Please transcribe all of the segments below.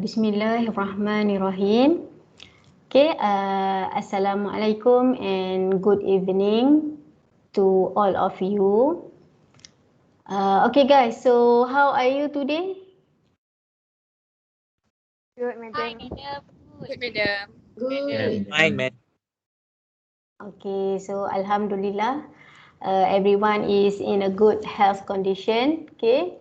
Bismillahirrahmanirrahim. Okay, Assalamualaikum and good evening to all of you. Okay guys, so how are you today? Good, madam. Good, madam. Good. Fine, man. Okay, so Alhamdulillah, everyone is in a good health condition. Okay.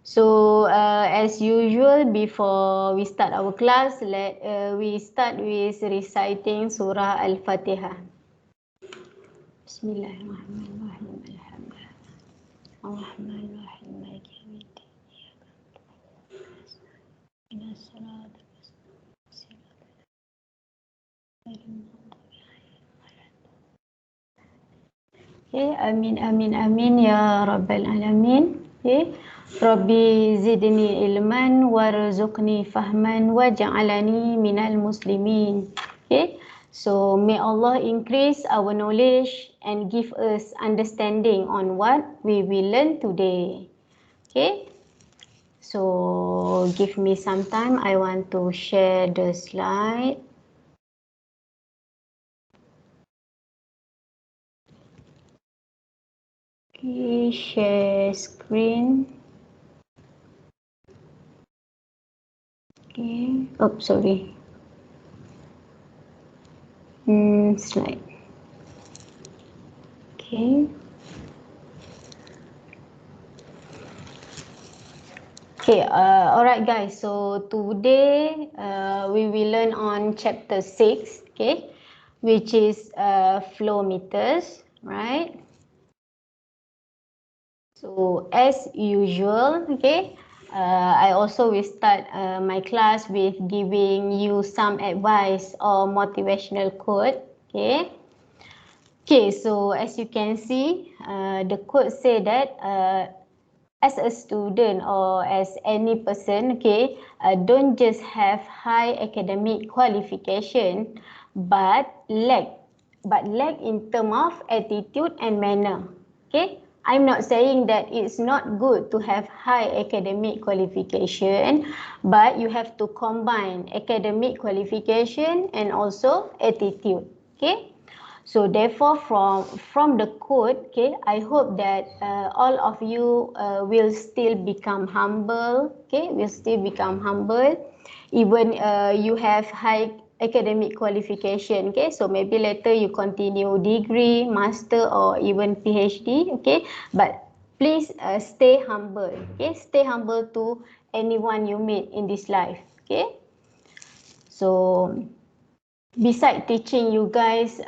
So as usual, before we start our class, we start with reciting Surah Al-Fatihah. Bismillahirrahmanirrahim. Alhamdulillah. Ar-Rahmanir-Rahim. Maliki yawmiddin. Okay, amin amin amin ya rabbal alamin. Okay. Rabbi zidni ilman warzuqni fahman waj'alani minal muslimin. Okay. So may Allah increase our knowledge and give us understanding on what we will learn today. Okay. So give me some time. I want to share the slide. Okay, share screen. Okay. Oh, sorry. Slide. Okay. Okay. Alright, guys. So today we will learn on chapter 6. Okay, which is flow meters. Right. So as usual, okay, I also will start my class with giving you some advice or motivational quote. Okay. Okay, so as you can see, the quote say that as a student or as any person, okay, don't just have high academic qualification, but lack in term of attitude and manner. Okay, I'm not saying that it's not good to have high academic qualification, but you have to combine academic qualification and also attitude. Okay. So therefore, from the quote, okay, I hope that all of you will still become humble. Okay, will still become humble, even you have high academic qualification. Okay, so maybe later you continue degree, master, or even PhD. Okay, but please stay humble. Okay, stay humble to anyone you meet in this life. Okay, so beside teaching you guys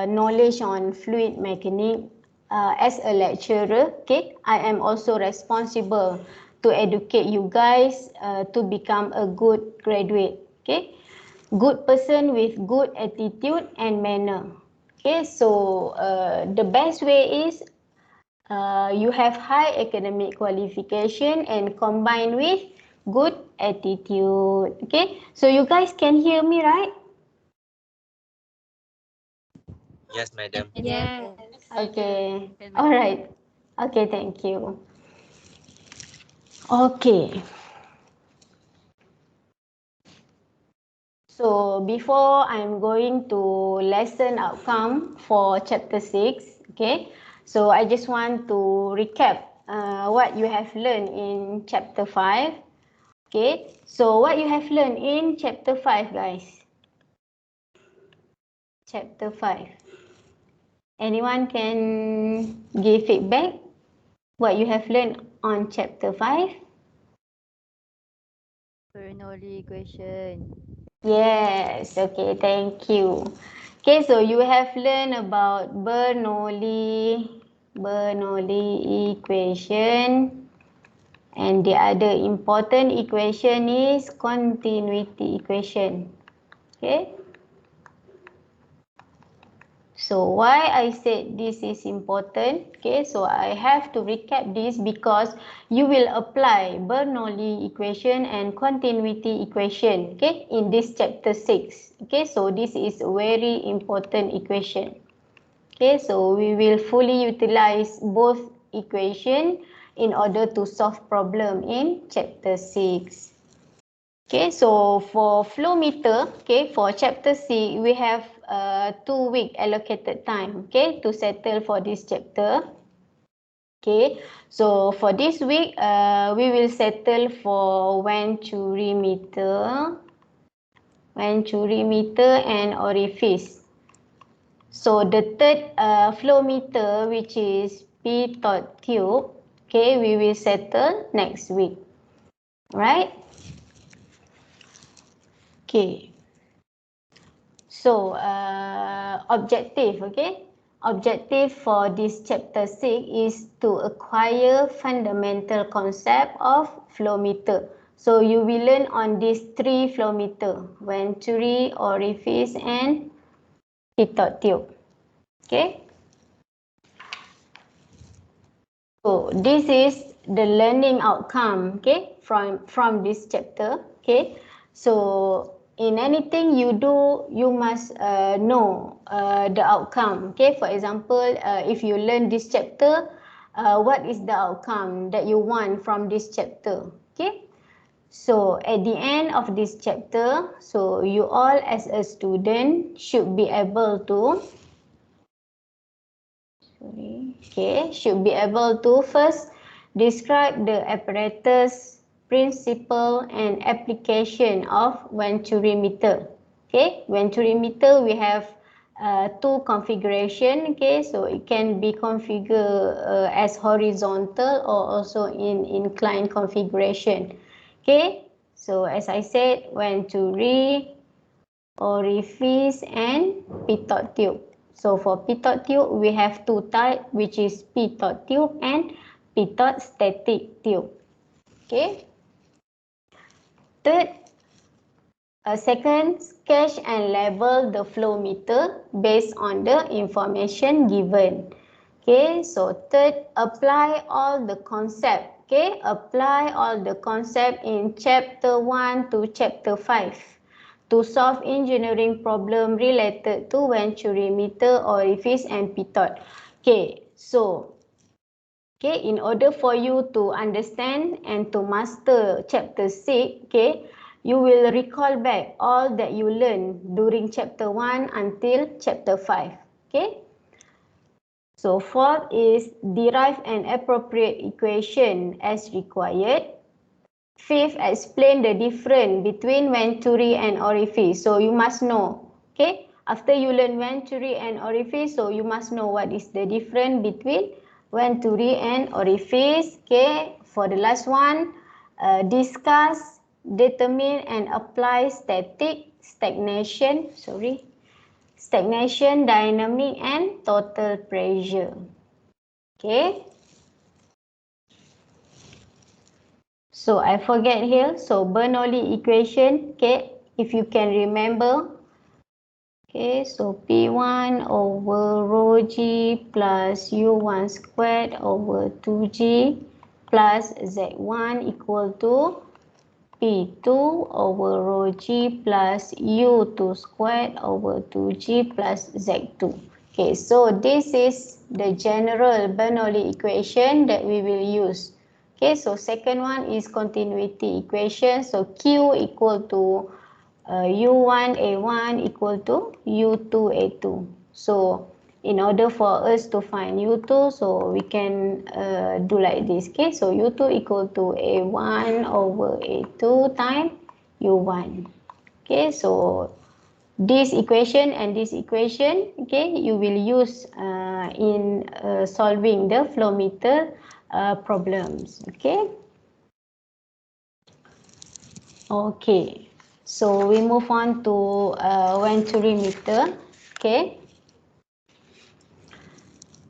knowledge on fluid mechanics as a lecturer, okay, I am also responsible to educate you guys to become a good graduate. Okay, good person with good attitude and manner. Okay, so the best way is you have high academic qualification and combined with good attitude. Okay, so you guys can hear me, right? Yes, madam. Yes. Okay. All right. Okay, thank you. Okay. So before I'm going to lesson outcome for chapter 6, okay? So I just want to recap what you have learned in chapter 5. Okay? So what you have learned in chapter 5, guys? Chapter 5. Anyone can give feedback what you have learned on chapter 5? Bernoulli equation. Yes, okay, thank you. Okay, so you have learned about Bernoulli equation, and the other important equation is continuity equation. Okay. So why I said this is important, okay, so I have to recap this because you will apply Bernoulli equation and continuity equation, okay, in this chapter 6. Okay, so this is a very important equation. Okay, so we will fully utilize both equation in order to solve problem in chapter 6. Okay, so for flow meter, okay, for chapter 6, we have 2 week allocated time, okay, to settle for this chapter. Okay, so for this week, we will settle for Venturi meter and Orifice. So the third flow meter, which is P thought tube, okay, we will settle next week, right? Okay. So objective, okay? Objective for this chapter 6 is to acquire fundamental concept of flow meter. So you will learn on these 3 flow meter, Venturi, Orifice and pitot tube. Okay? So this is the learning outcome, okay, from this chapter, okay. So in anything you do, you must know the outcome, okay. For example, if you learn this chapter, what is the outcome that you want from this chapter, okay. So at the end of this chapter, so you all as a student should be able to should be able to first describe the apparatus, principle and application of Venturi meter. Okay, Venturi meter we have 2 configuration. Okay, so it can be configured as horizontal or also in inclined configuration. Okay, so as I said, Venturi, Orifice and pitot tube. So for pitot tube, we have 2 types, which is pitot tube and pitot static tube. Okay. Third, second, sketch and label the flow meter based on the information given. Okay, so third, apply all the concept. Okay, apply all the concept in chapter 1 to chapter 5 to solve engineering problem related to Venturi meter, Orifice and pitot. Okay, so okay, in order for you to understand and to master chapter 6, okay, you will recall back all that you learned during chapter 1 until chapter 5. Okay. So fourth is derive an appropriate equation as required. Fifth, explain the difference between Venturi and Orifice. So you must know, okay? After you learn Venturi and Orifice, so you must know what is the difference between Venturi and Orifice. Okay, for the last one, discuss, determine and apply stagnation, dynamic and total pressure. Okay. So I forget here. So Bernoulli equation. Okay, if you can remember. Okay, so P1 over rho G plus U1 squared over 2G plus Z1 equal to P2 over rho G plus U2 squared over 2G plus Z2. Okay, so this is the general Bernoulli equation that we will use. Okay, so second one is continuity equation. So Q equal to U1 A1 equal to U2 A2. So in order for us to find U2, so we can do like this. Okay, so U2 equal to A1 over A2 times U1. Okay, so this equation and this equation, okay, you will use in solving the flow meter problems. Okay. Okay. So we move on to Venturi meter. Okay.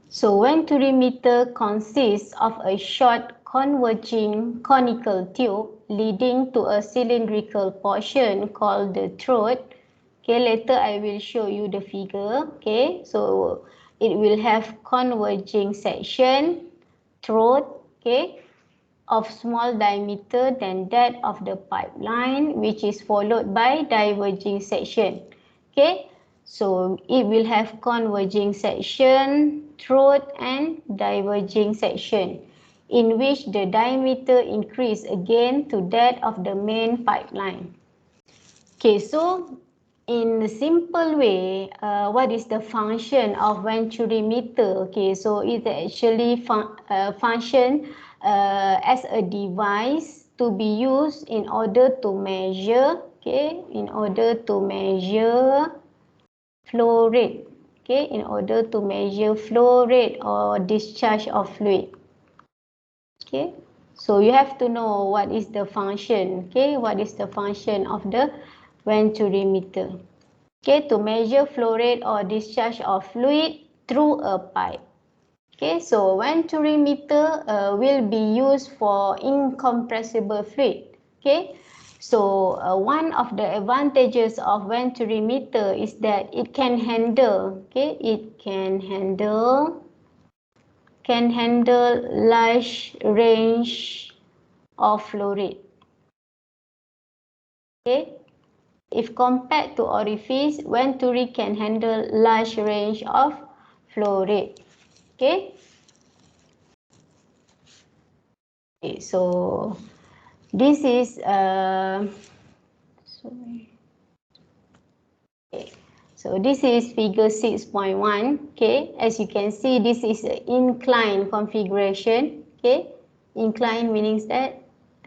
So Venturi meter consists of a short converging conical tube leading to a cylindrical portion called the throat. Okay, later I will show you the figure. Okay, so it will have converging section, throat, okay, of small diameter than that of the pipeline, which is followed by diverging section. Okay, so it will have converging section, throat and diverging section. in which the diameter increase again to that of the main pipeline. Okay, so in a simple way, what is the function of Venturi meter? Okay, so it actually function as a device to be used in order to measure, okay, in order to measure flow rate, okay, in order to measure flow rate or discharge of fluid. Okay, so you have to know what is the function, okay, what is the function of the Venturi meter. Okay, to measure flow rate or discharge of fluid through a pipe. Okay, so Venturi meter will be used for incompressible fluid. Okay, so one of the advantages of Venturi meter is that it can handle, okay, it can handle large range of flow rate. Okay, if compared to Orifice, Venturi can handle large range of flow rate. Okay. Okay, so this is sorry. Okay. So this is figure 6.1. Okay, as you can see, this is an incline configuration. Okay, incline means that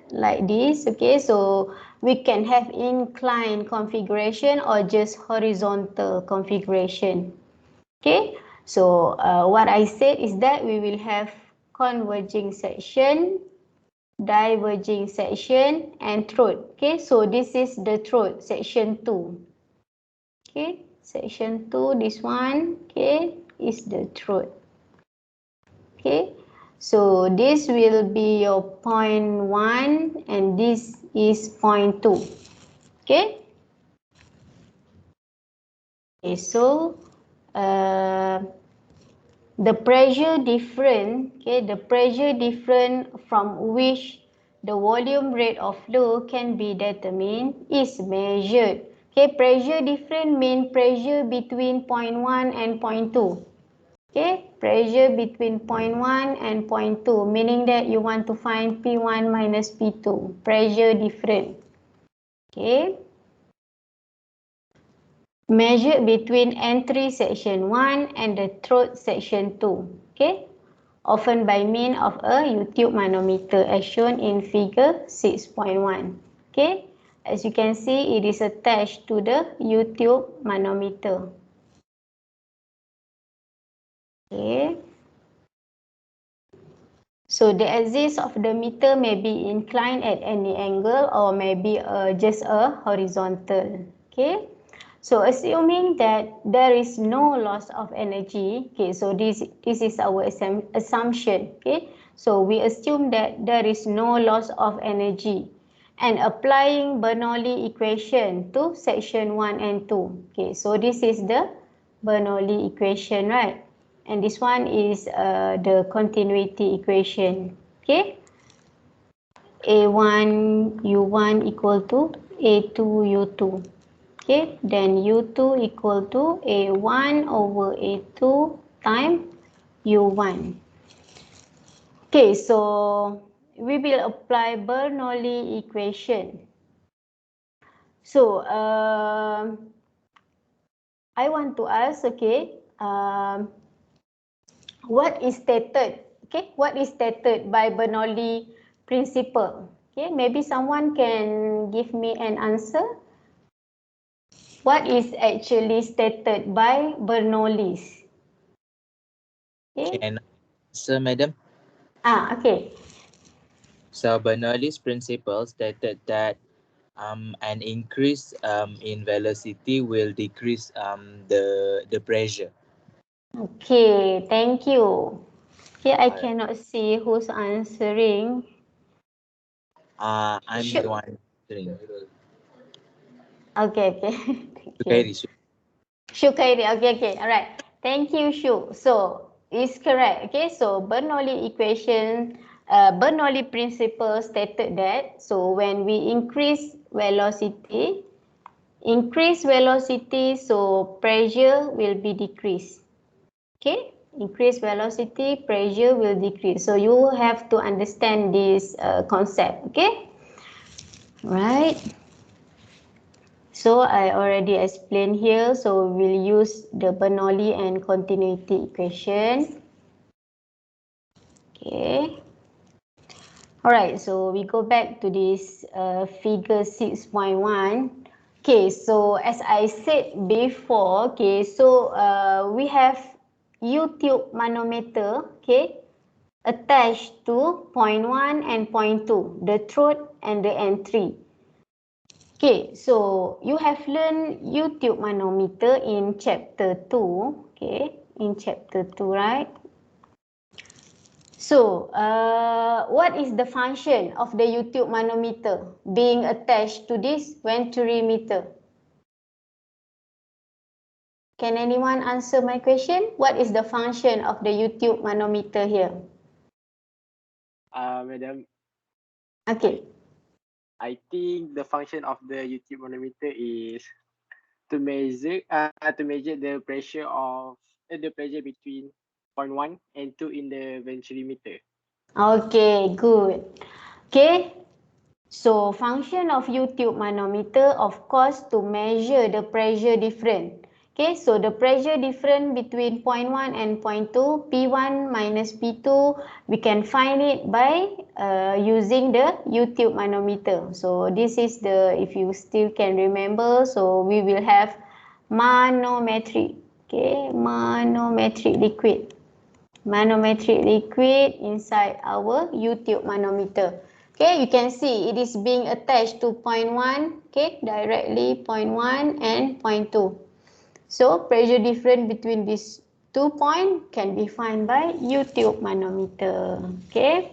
like this. Okay, so we can have incline configuration or just horizontal configuration. Okay, so what I said is that we will have converging section, diverging section, and throat. Okay, so this is the throat, section 2. Okay, section 2, this one, okay, is the throat. Okay, so this will be your point 1 and this is point 2. Okay. Okay, so the pressure different, okay, the pressure different from which the volume rate of flow can be determined is measured. Okay, pressure different mean pressure between point 1 and point 2. Okay, pressure between point 1 and point 2, meaning that you want to find P1 minus P2, pressure different. Okay. Measured between entry section 1 and the throat section 2. Okay. Often by means of a U-tube manometer as shown in figure 6.1. Okay. As you can see, it is attached to the U-tube manometer. Okay. So the axis of the meter may be inclined at any angle or maybe just a horizontal. Okay. So assuming that there is no loss of energy, okay, so this is our assumption, okay. So we assume that there is no loss of energy and applying Bernoulli equation to section 1 and 2. Okay, so this is the Bernoulli equation, right? And this one is the continuity equation, okay. A1 U1 equal to A2 U2. Okay, then U2 equal to A1 over A2 times U1. Okay, so we will apply Bernoulli equation. So, I want to ask, okay, what is stated? Okay, what is stated by Bernoulli principle? Okay, maybe someone can give me an answer. What is actually stated by Bernoulli's? Okay. Can I answer, madam? Okay. So Bernoulli's principle stated that an increase in velocity will decrease the pressure. Okay, thank you. Okay, I Alright. cannot see who's answering. I'm Sure. the one answering. Okay, okay. Thank you. Sukairi. Shukairi, okay, all right. Thank you, Shu. So, it's correct, okay? So, Bernoulli equation, Bernoulli principle stated that, so when we increase velocity, so pressure will be decreased, okay? Increase velocity, pressure will decrease. So you have to understand this concept, okay? Right. So I already explained here. So we'll use the Bernoulli and continuity equation. Okay. Alright, so we go back to this figure 6.1. Okay, so as I said before, okay, so we have U-tube manometer, okay, attached to point 1 and point 2, the throat and the entry. Okay, so you have learned U-tube manometer in chapter 2, okay, in chapter 2, right? So, what is the function of the U-tube manometer being attached to this Venturi meter? Can anyone answer my question? What is the function of the U-tube manometer here? Madam, Okay. I think the function of the YouTube manometer is to measure the pressure of the pressure between point 1 and 2 in the Venturi meter. Okay, good. Okay. So, function of U-tube manometer, of course, to measure the pressure difference. Okay, so the pressure difference between point 1 and point 2, P1 minus P2, we can find it by using the U-tube manometer. So, this is the, if you still can remember, so we will have manometric, okay, manometric liquid. Manometric liquid inside our U-tube manometer. Okay, you can see it is being attached to point 1, okay, directly point 1 and point 2. So, pressure difference between these 2 points can be found by U-tube manometer. Okay.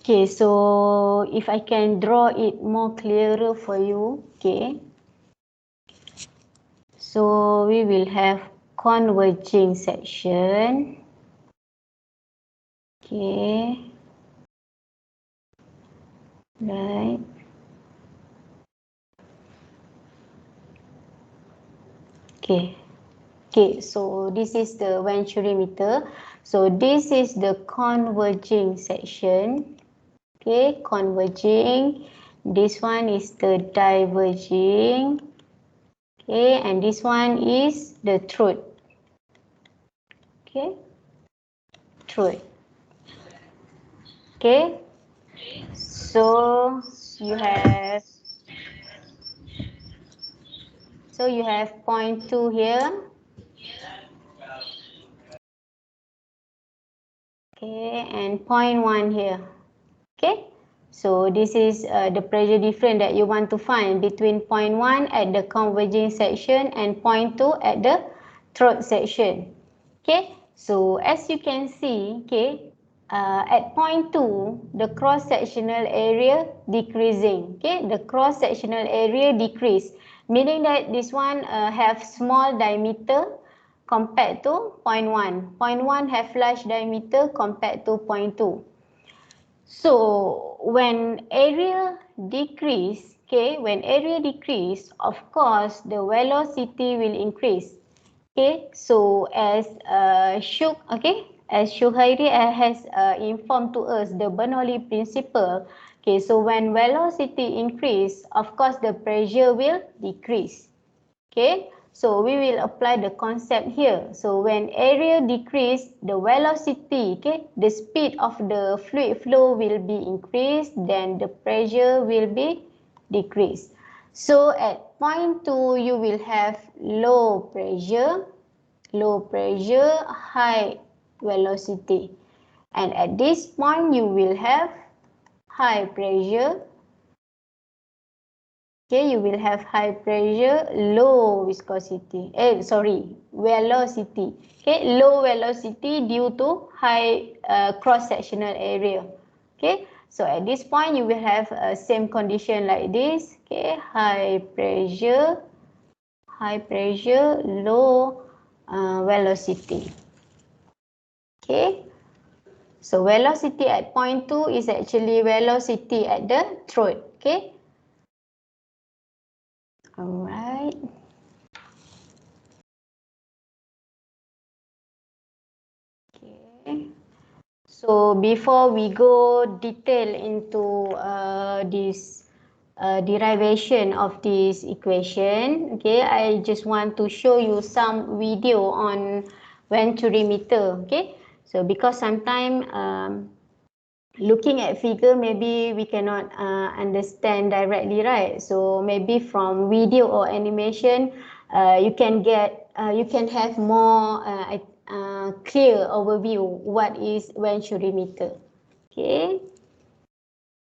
Okay, so if I can draw it more clearer for you, okay. So, we will have converging section. Okay. Right. Okay. Okay, so this is the Venturi meter. So this is the converging section. Okay, converging. This one is the diverging. Okay, and this one is the throat. Okay, throat. Okay, so you have point 2 here. Okay, and point 1 here. Okay, so this is the pressure difference that you want to find between point 1 at the converging section and point 2 at the throat section. Okay, so as you can see, okay, at point 2, the cross-sectional area decreasing. Okay, the cross-sectional area decrease, meaning that this one have small diameter compared to point 1. Point 1 have large diameter compared to point 2. So when area decrease, okay, when area decrease, of course the velocity will increase. Okay, so as as Shuhairi has informed to us the Bernoulli principle. Okay, so when velocity increase, of course the pressure will decrease. Okay, so we will apply the concept here. So when area decrease, the velocity, okay, the speed of the fluid flow will be increased, then the pressure will be decreased. So at point 2, you will have low pressure, high velocity. And at this point, you will have high pressure. Okay, you will have high pressure, low viscosity. Velocity. Okay, low velocity due to high cross-sectional area. Okay, so at this point you will have same condition like this. Okay, high pressure, low velocity. Okay, so velocity at point 2 is actually velocity at the throat. Okay. Alright. So before we go detail into this derivation of this equation, okay, I just want to show you some video on Venturi meter, okay. So because sometimes looking at figure maybe we cannot understand directly, right? So maybe from video or animation you can have more clear overview what is Venturi meter. Okay,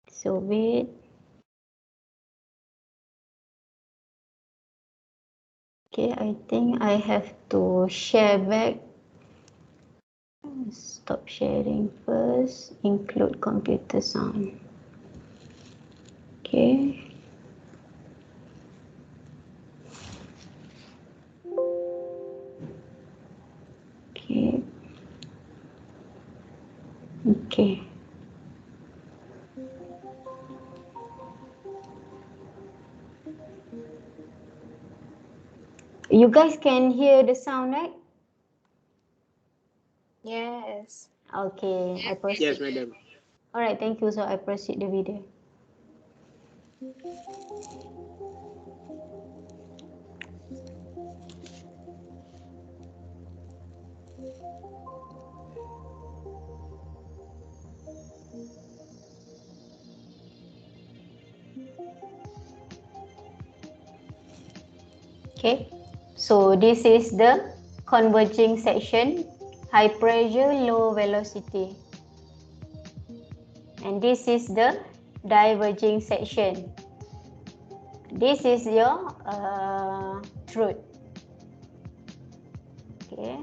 so wait. Okay, I think I have to share back. Stop sharing first, include computer sound. Okay. Okay. Okay. You guys can hear the sound, right? Yes. Okay, I proceed. Yes, madam. All right, thank you. So I proceed the video. Okay, so this is the converging section, high pressure, low velocity. And this is the diverging section. This is your truth. Okay.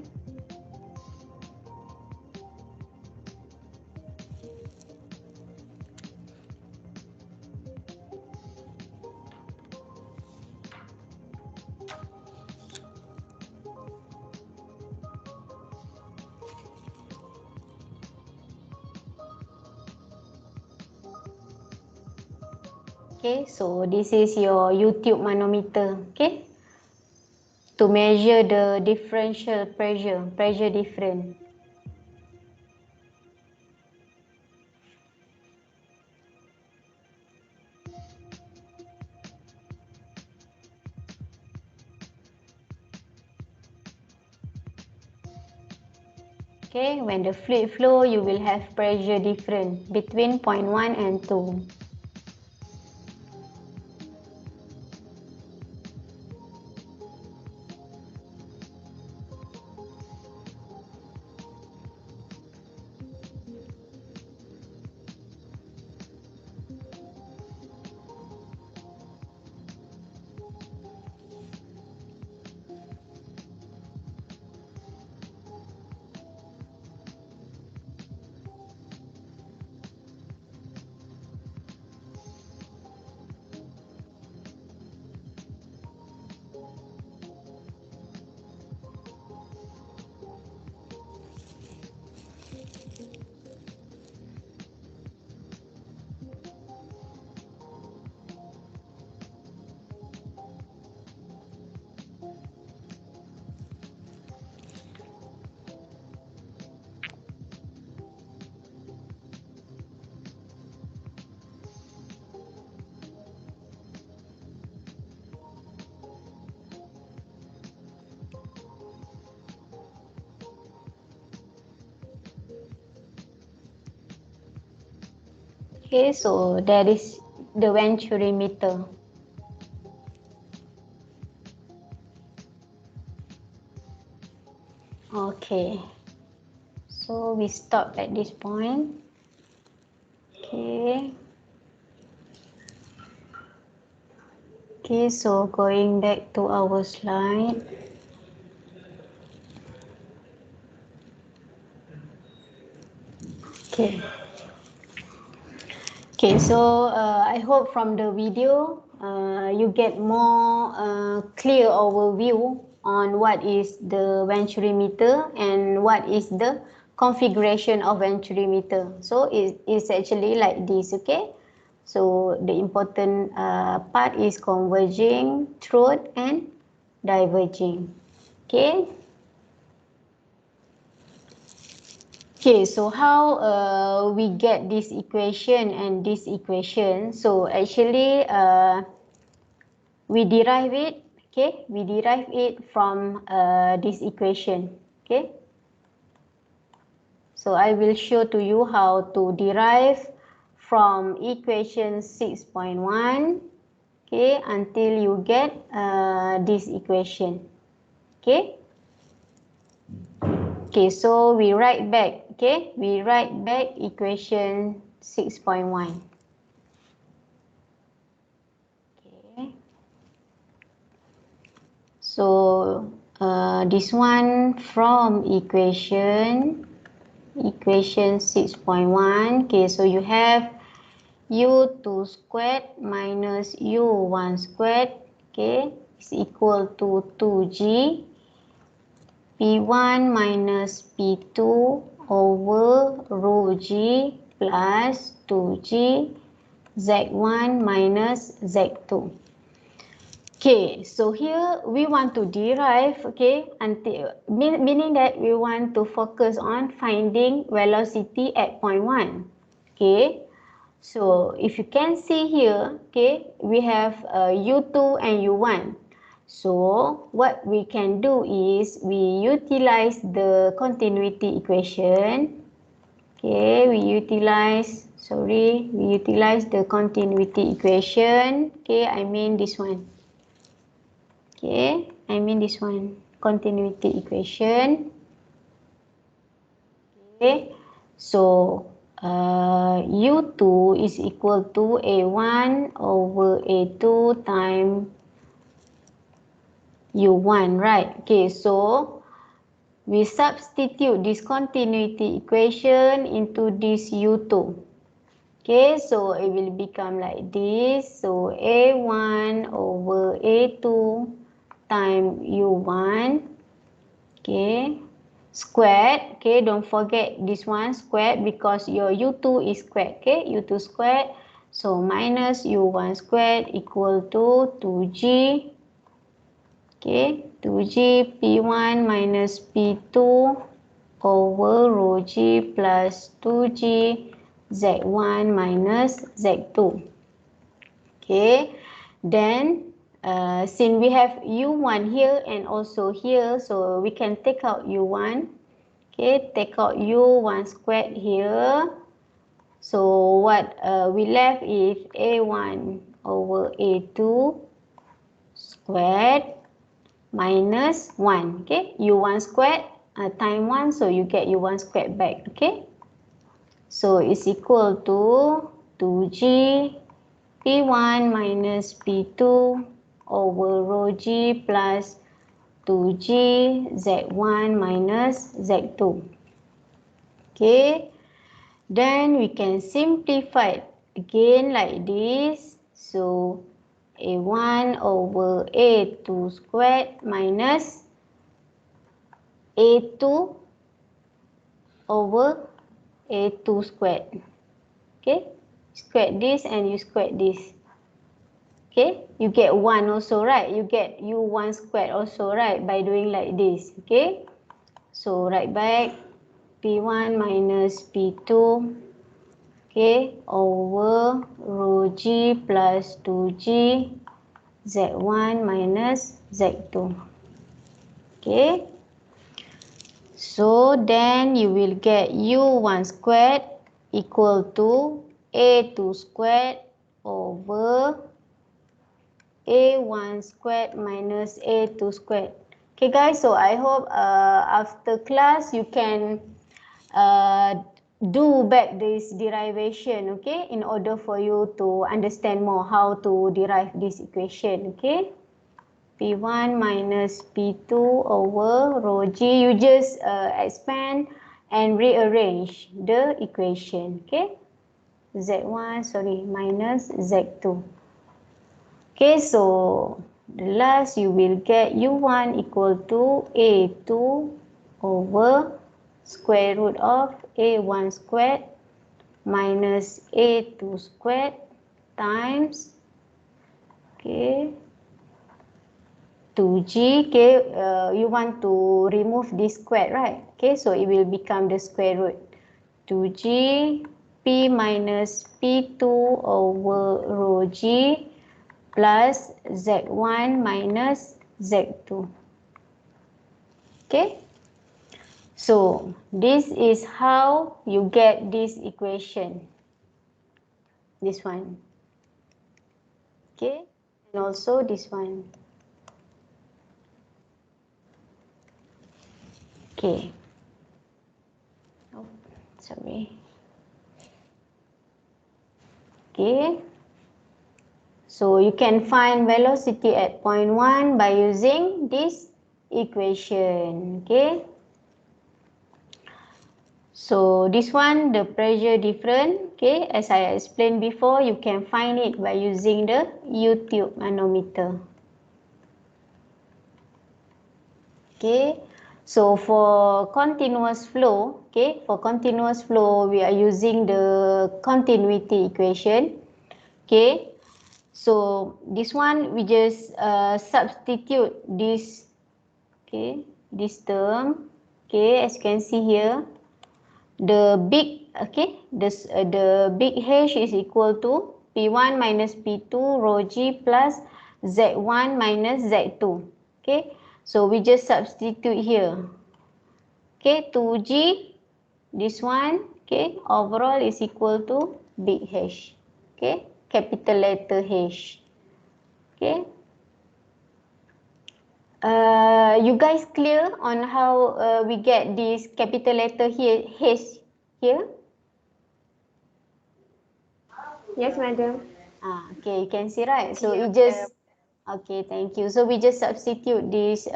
Okay, so this is your YouTube manometer, okay, to measure the differential pressure difference. Okay, when the fluid flow, you will have pressure difference between 0.1 and 2. Okay, so that is the Venturi meter. Okay, so we stop at this point. Okay. Okay, so going back to our slide. Okay. Okay, so I hope from the video you get more clear overview on what is the Venturi meter and what is the configuration of Venturi meter. So it's actually like this, okay? So the important part is converging, truth, and diverging. Okay. Okay, so how we get this equation and this equation? So actually we derive it, okay? We derive it from this equation, okay? So I will show to you how to derive from equation 6.1, okay, until you get this equation, okay? Okay, so we write back, okay? We write back equation 6.1. Okay. So this one from equation 6.1. Okay, so you have u2 squared minus u1 squared, okay, is equal to 2g p1 minus p2 over rho g plus 2g z1 minus z2. Okay, so here we want to derive, okay, until meaning that we want to focus on finding velocity at point 1. Okay, so if you can see here, okay, we have u2 and u1. So what we can do is we utilize the continuity equation. Okay, we utilize the continuity equation. Okay, I mean this one. Okay, I mean this one, continuity equation. Okay, so U2 is equal to A1 over A2 times U1, right? Okay, so we substitute this continuity equation into this U2. Okay, so it will become like this. So A1 over A2 times U1, okay, squared, okay, don't forget this one squared because your u2 is squared, okay, u2 squared, so minus u1 squared equal to 2g, okay, 2g p1 minus p2 over rho g plus 2g z1 minus z2. Okay, then since we have u1 here and also here, so we can take out u1. Okay, take out u1 squared here. So what we left is a1 over a2 squared minus 1. Okay, u1 squared times 1, so you get u1 squared back. Okay, so it's equal to 2g p1 minus p2 over rho g plus 2g z1 minus z2. Okay, then we can simplify again like this. So a1 over a2 squared minus a2 over a2 squared. Okay, square this and you square this. Okay, you get 1 also, right? You get u1 squared also, right? By doing like this. Okay, so write back p1 minus p2, okay, over rho g plus 2g z1 minus z2. Okay, so then you will get u1 squared equal to a2 squared over a1 squared minus a2 squared. Okay guys, so I hope after class you can do back this derivation, okay, in order for you to understand more how to derive this equation. Okay, p1 minus p2 over rho g, you just expand and rearrange the equation. Okay, z1 minus z2. Okay, so the last you will get u1 equal to a2 over square root of a1 squared minus a2 squared times, okay, 2g. Okay, you want to remove this square, right? Okay, so it will become the square root. 2G P minus P2 over rho G plus Z1 minus Z2. Okay. So this is how you get this equation. This one. Okay. And also this one. Okay. Oh, sorry. Okay. So you can find velocity at point 1 by using this equation. Okay. So this one, the pressure different. Okay. As I explained before, you can find it by using the U-tube manometer. Okay. So for continuous flow, okay, for continuous flow, we are using the continuity equation. Okay. So this one we just substitute this, okay, this term, okay, as you can see here, the big, okay, this the big H is equal to P1 minus P2 rho G plus Z1 minus Z2. Okay, so we just substitute here. Okay, 2G, this one, okay, overall is equal to big H. Okay, capital letter H. Okay. You guys clear on how we get this capital letter here, H here? Yes, madam. Okay, you can see, right? So it just, okay, thank you. So we just substitute this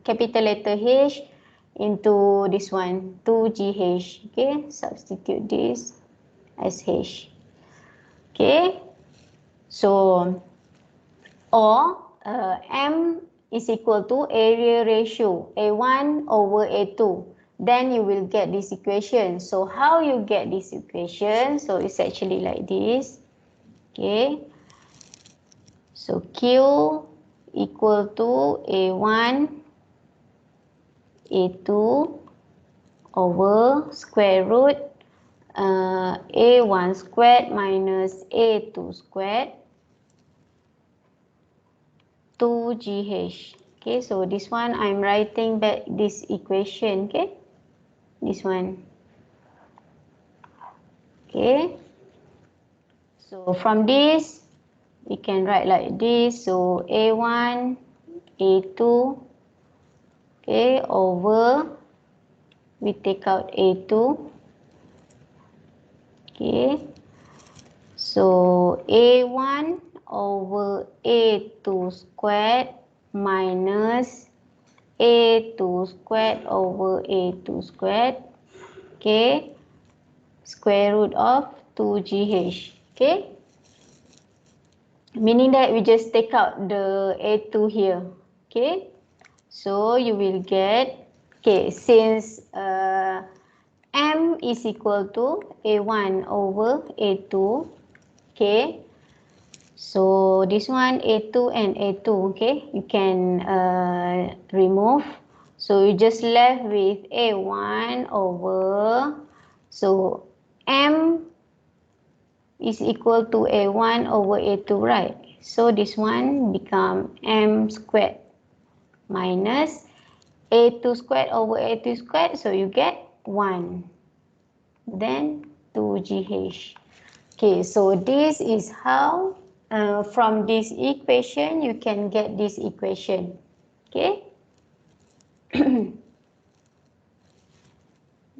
capital letter H into this one, 2GH. Okay, substitute this as H. Okay, so or M is equal to area ratio A1 over A2. Then you will get this equation. So how you get this equation? So it's actually like this. Okay. So Q equal to A1 A2 over square root A1 squared minus A2 squared 2GH. Okay, so this one I'm writing back this equation, okay? This one. Okay. So from this, we can write like this. So A1, A2, okay, over, we take out A2. Okay. So A1 over A2 squared minus A2 squared over A2 squared, okay, square root of 2GH, okay, meaning that we just take out the A2 here, okay, so you will get, okay, since M is equal to A1 over A2, okay, so this one A2 and A2, okay, you can remove. So you just left with A1 over, so M is equal to A1 over A2, right? So this one become M squared minus A2 squared over A2 squared, so you get 1. Then 2GH. Okay, so this is how from this equation you can get this equation. Okay.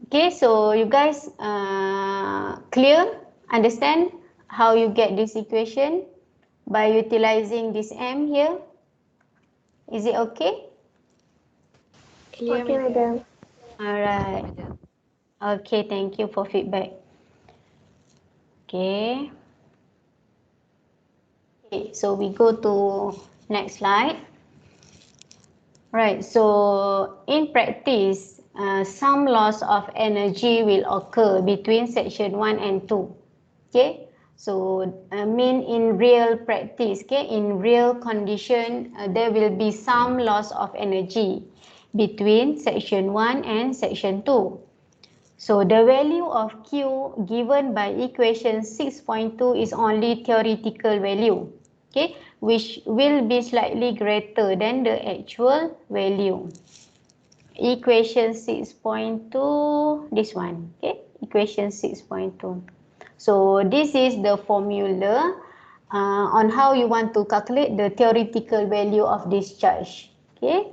Okay, so you guys clear, understand how you get this equation by utilizing this M here? Is it okay? Clear, okay, madam. Alright. Okay, thank you for feedback. Okay. Okay, so we go to next slide. Right, so in practice, some loss of energy will occur between section 1 and 2. Okay, so I mean in real practice, okay, in real condition, there will be some loss of energy between section 1 and section 2. So the value of Q given by equation 6.2 is only theoretical value, okay, which will be slightly greater than the actual value. Equation 6.2, this one, okay, equation 6.2. So this is the formula on how you want to calculate the theoretical value of this charge, okay.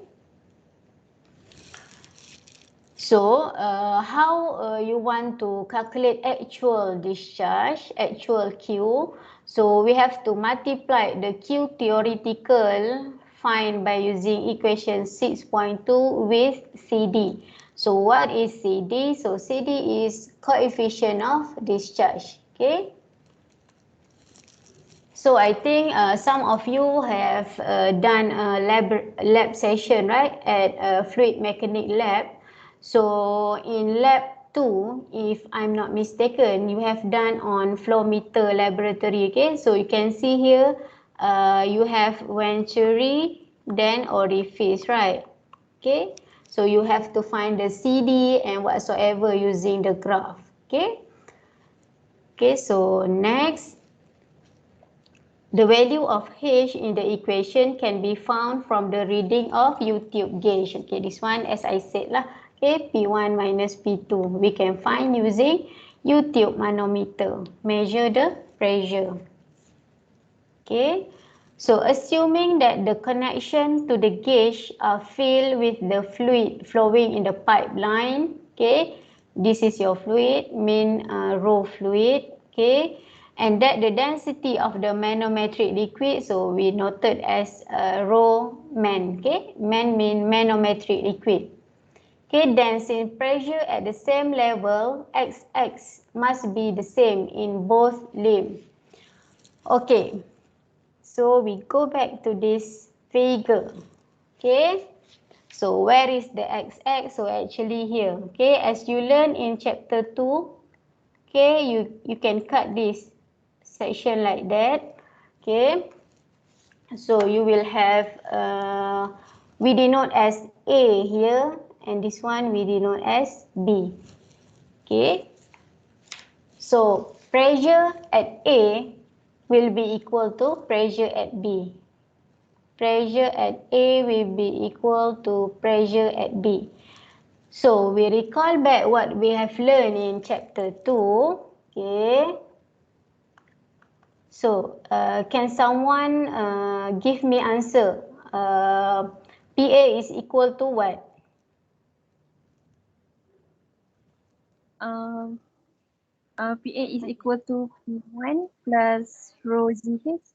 So, how you want to calculate actual discharge, actual Q? So, we have to multiply the Q theoretical find by using equation 6.2 with CD. So, what is CD? So, CD is coefficient of discharge, okay? So I think some of you have done a lab session, right, at fluid mechanic lab. So in lab 2, if I'm not mistaken, you have done on flow meter laboratory, okay? So you can see here, you have Venturi, then Orifice, right? Okay, so you have to find the CD and whatsoever using the graph, okay? Okay, so next. The value of H in the equation can be found from the reading of U-tube gauge. Okay, this one as I said lah. Okay, P1 minus P2. We can find using U-tube manometer. Measure the pressure. Okay, so assuming that the connection to the gauge are filled with the fluid flowing in the pipeline. Okay, this is your fluid, mean raw fluid. Okay, and that the density of the manometric liquid, so we noted as raw man. Okay, man mean manometric liquid. Okay, then since pressure at the same level, XX must be the same in both limb. Okay, so we go back to this figure. Okay, so where is the XX? So actually here. Okay, as you learn in chapter 2, okay, you can cut this section like that. Okay, so you will have we denote as A here, and this one we denote as B. Okay, so pressure at A will be equal to pressure at B. Pressure at A will be equal to pressure at B. So we recall back what we have learned in chapter 2. Okay. So, can someone give me answer? PA is equal to what? PA is equal to P1 plus rho GH.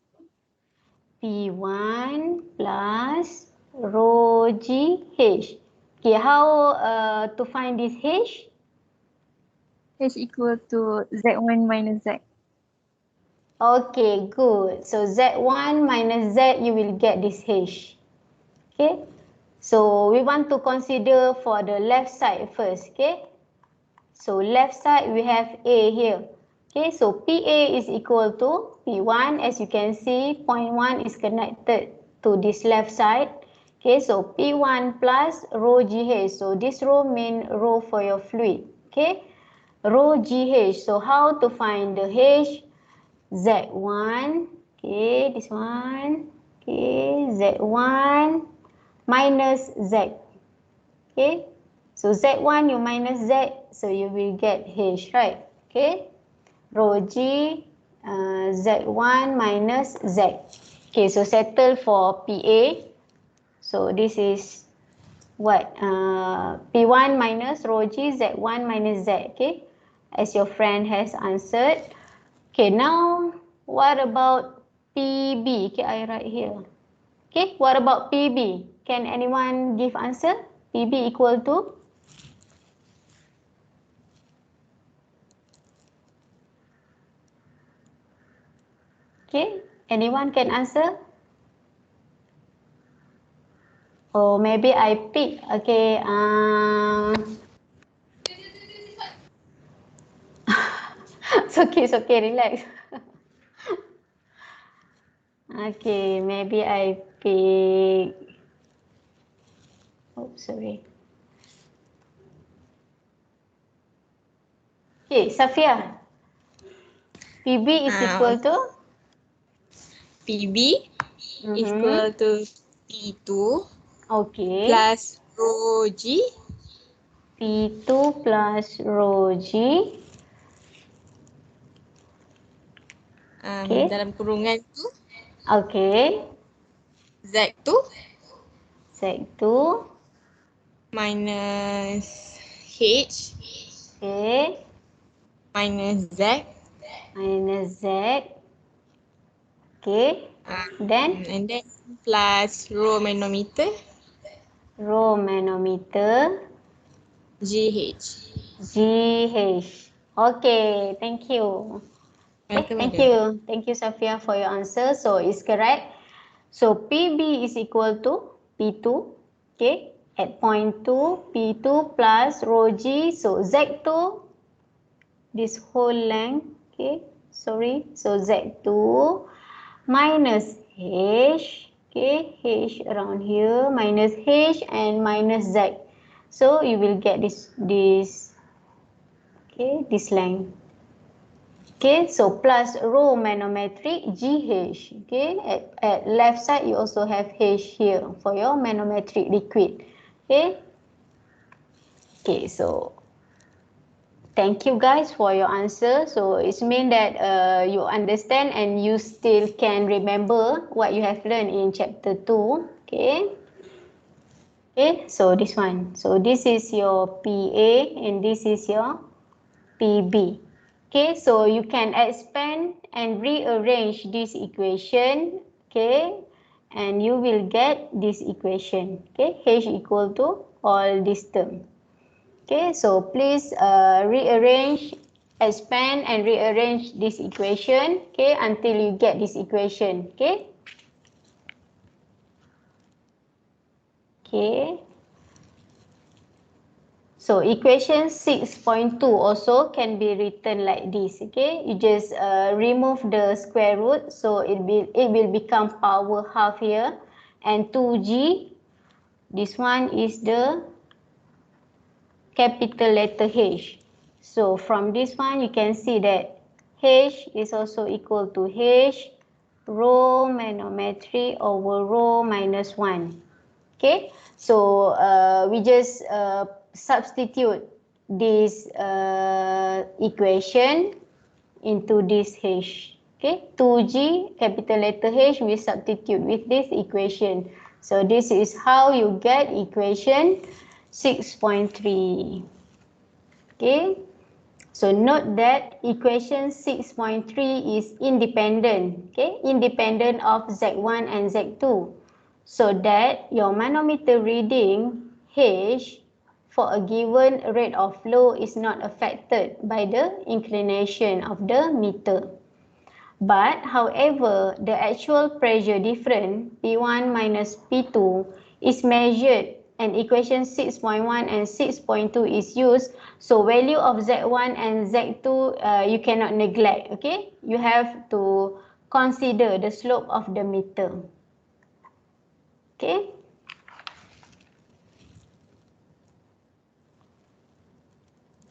P1 plus rho GH. Okay, how to find this H? H equal to Z1 minus Z. Okay, good. So Z1 minus Z, you will get this H. Okay. So we want to consider for the left side first. Okay. So left side we have A here. Okay, so PA is equal to P1. As you can see, point 1 is connected to this left side. Okay, so P1 plus rho GH. So this rho mean rho for your fluid. Okay, rho GH. So how to find the H? Z1. Okay, this one. Okay, Z1 minus Z. Okay, so Z1 you minus Z, so you will get H, right? Okay, rho G, Z1 minus Z. Okay, so settle for PA. So this is what? P1 minus rho G, Z1 minus Z. Okay, as your friend has answered. Okay, now what about PB? Okay, I write here. Okay, what about PB? Can anyone give answer? PB equal to? Okay, anyone can answer? Or maybe I pick. Okay, it's okay, relax. Okay, maybe I pick. Oh, sorry. Okay, Safia. PB is equal to? PB Mm-hmm. equal to P2 Okay. plus rho G P2 plus rho G. Okay. dalam kurungan tu Okay. Z2 Z2. minus H Okay. minus Z Minus Z. Okay. Then and then plus rho manometer rho manometer. GH. GH. Okay, thank you. Okay, Welcome, thank madam. you. Thank you, Safia, for your answer. So it's correct. So PB is equal to P2. Okay, at point 2, P2 plus rho G. So Z2, this whole length. Okay, sorry. So Z2 minus H. Okay, H around here minus H and minus Z. So you will get this okay, this length. Okay, so plus rho manometric GH. Okay, at left side you also have H here for your manometric liquid. Okay, okay, so thank you guys for your answer. So it's mean that you understand and you still can remember what you have learned in chapter 2. Okay. Okay, so this one. So this is your PA and this is your PB. Okay, so you can expand and rearrange this equation. Okay, and you will get this equation. Okay, H equal to all this term. Okay, so please rearrange, expand and rearrange this equation. Okay, until you get this equation. Okay. Okay. So equation 6.2 also can be written like this. Okay, you just remove the square root, so it will become power half here, and 2g. This one is the capital letter H. So from this one you can see that H is also equal to H rho manometry over rho minus 1. Okay, so we just substitute this equation into this H. Okay, 2g capital letter H we substitute with this equation. So this is how you get equation 6.3. Okay, so note that equation 6.3 is independent. Okay, independent of Z1 and Z2. So that your manometer reading H for a given rate of flow is not affected by the inclination of the meter. But however, the actual pressure difference P1 minus P2 is measured and equation 6.1 and 6.2 is used. So value of Z1 and Z2 you cannot neglect. Okay, you have to consider the slope of the meter. Okay.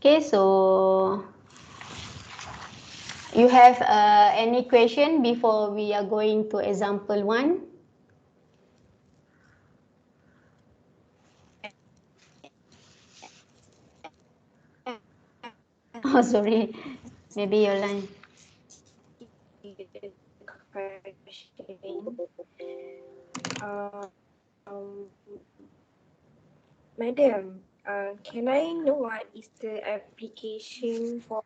Okay, so you have any question before we are going to example 1? Oh, sorry. Maybe your line. Madam, can I know what is the application for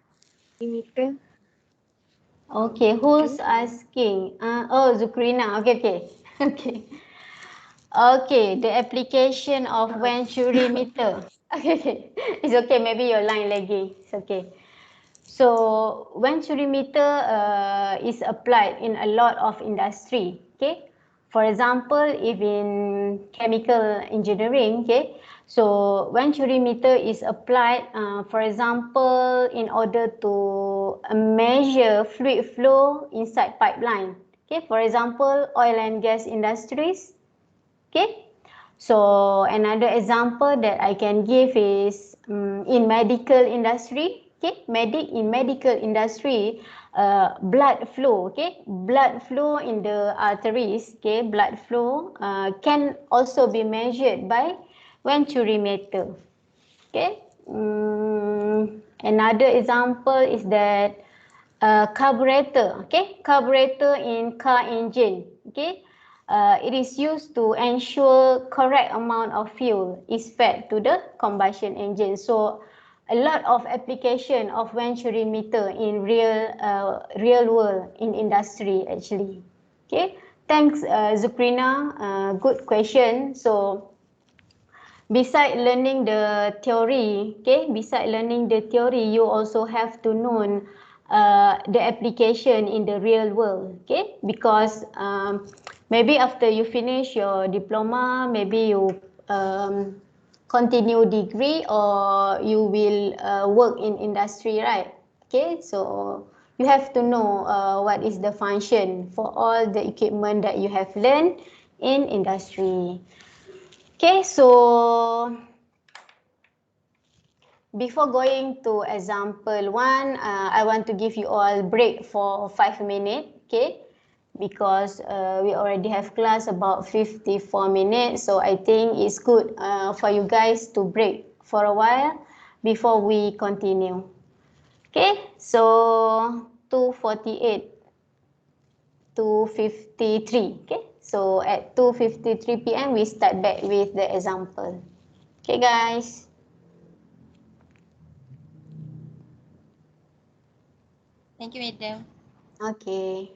limiter? Okay, who's Two. asking? Oh, Zukrina. Okay, okay. Okay. Okay, the application of Venturi meter. Okay, okay. It's okay, maybe your line lagging. It's okay. So Venturi meter is applied in a lot of industry. Okay, for example, if in chemical engineering, okay, so Venturi meter is applied, for example, in order to measure fluid flow inside pipeline. Okay, for example, oil and gas industries. Okay, so another example that I can give is in medical industry. Okay, in medical industry, blood flow, okay, blood flow in the arteries, okay, blood flow can also be measured by Venturi meter. Okay. Another example is that carburetor. Okay, carburetor in car engine. Okay, it is used to ensure correct amount of fuel is fed to the combustion engine. So, a lot of application of Venturi meter in real world in industry actually. Okay, thanks Zukrina. Good question. So beside learning the theory, okay, beside learning the theory, you also have to know the application in the real world, okay, because maybe after you finish your diploma, maybe you continue degree or you will work in industry, right? Okay, so you have to know what is the function for all the equipment that you have learned in industry. Okay, so before going to example one, I want to give you all break for 5 minutes, okay? Because we already have class about 54 minutes, so I think it's good for you guys to break for a while before we continue. Okay, so 2:48, 2:53, okay? So at 2:53 p.m. we start back with the example. Okay, guys. Thank you, madam. Okay.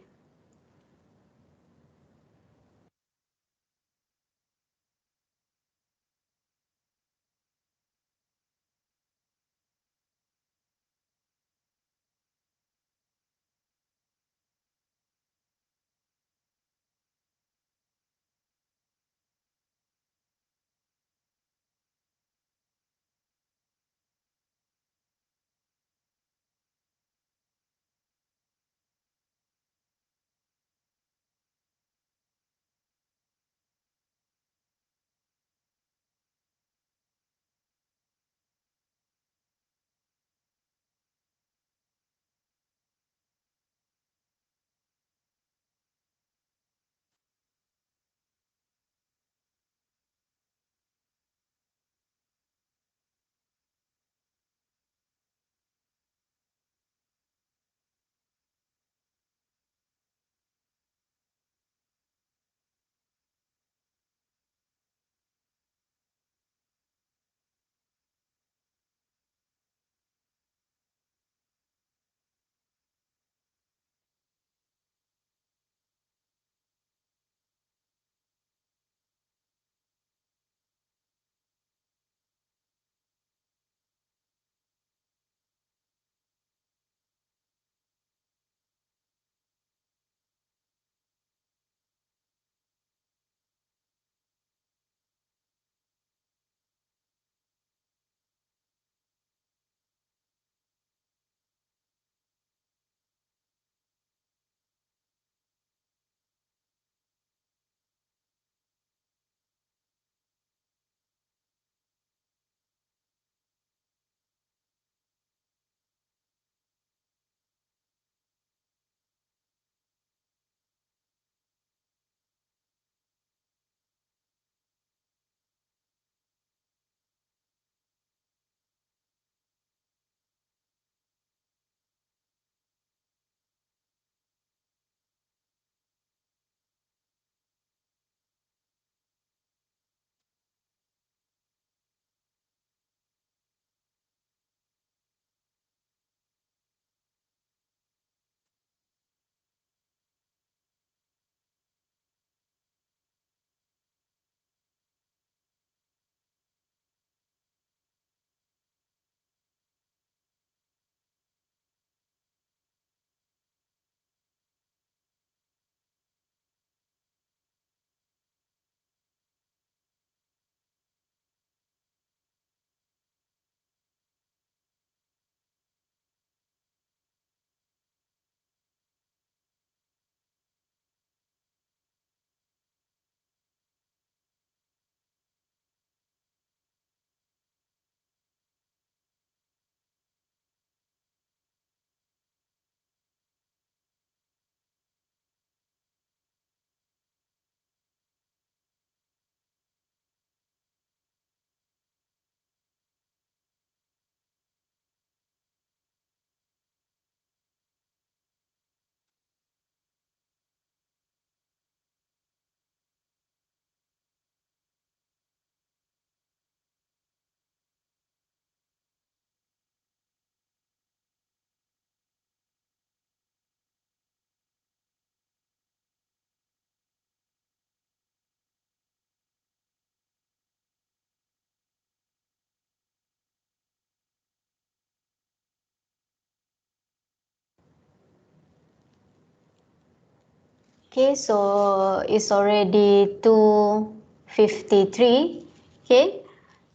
Okay, so it's already 2:53. Okay,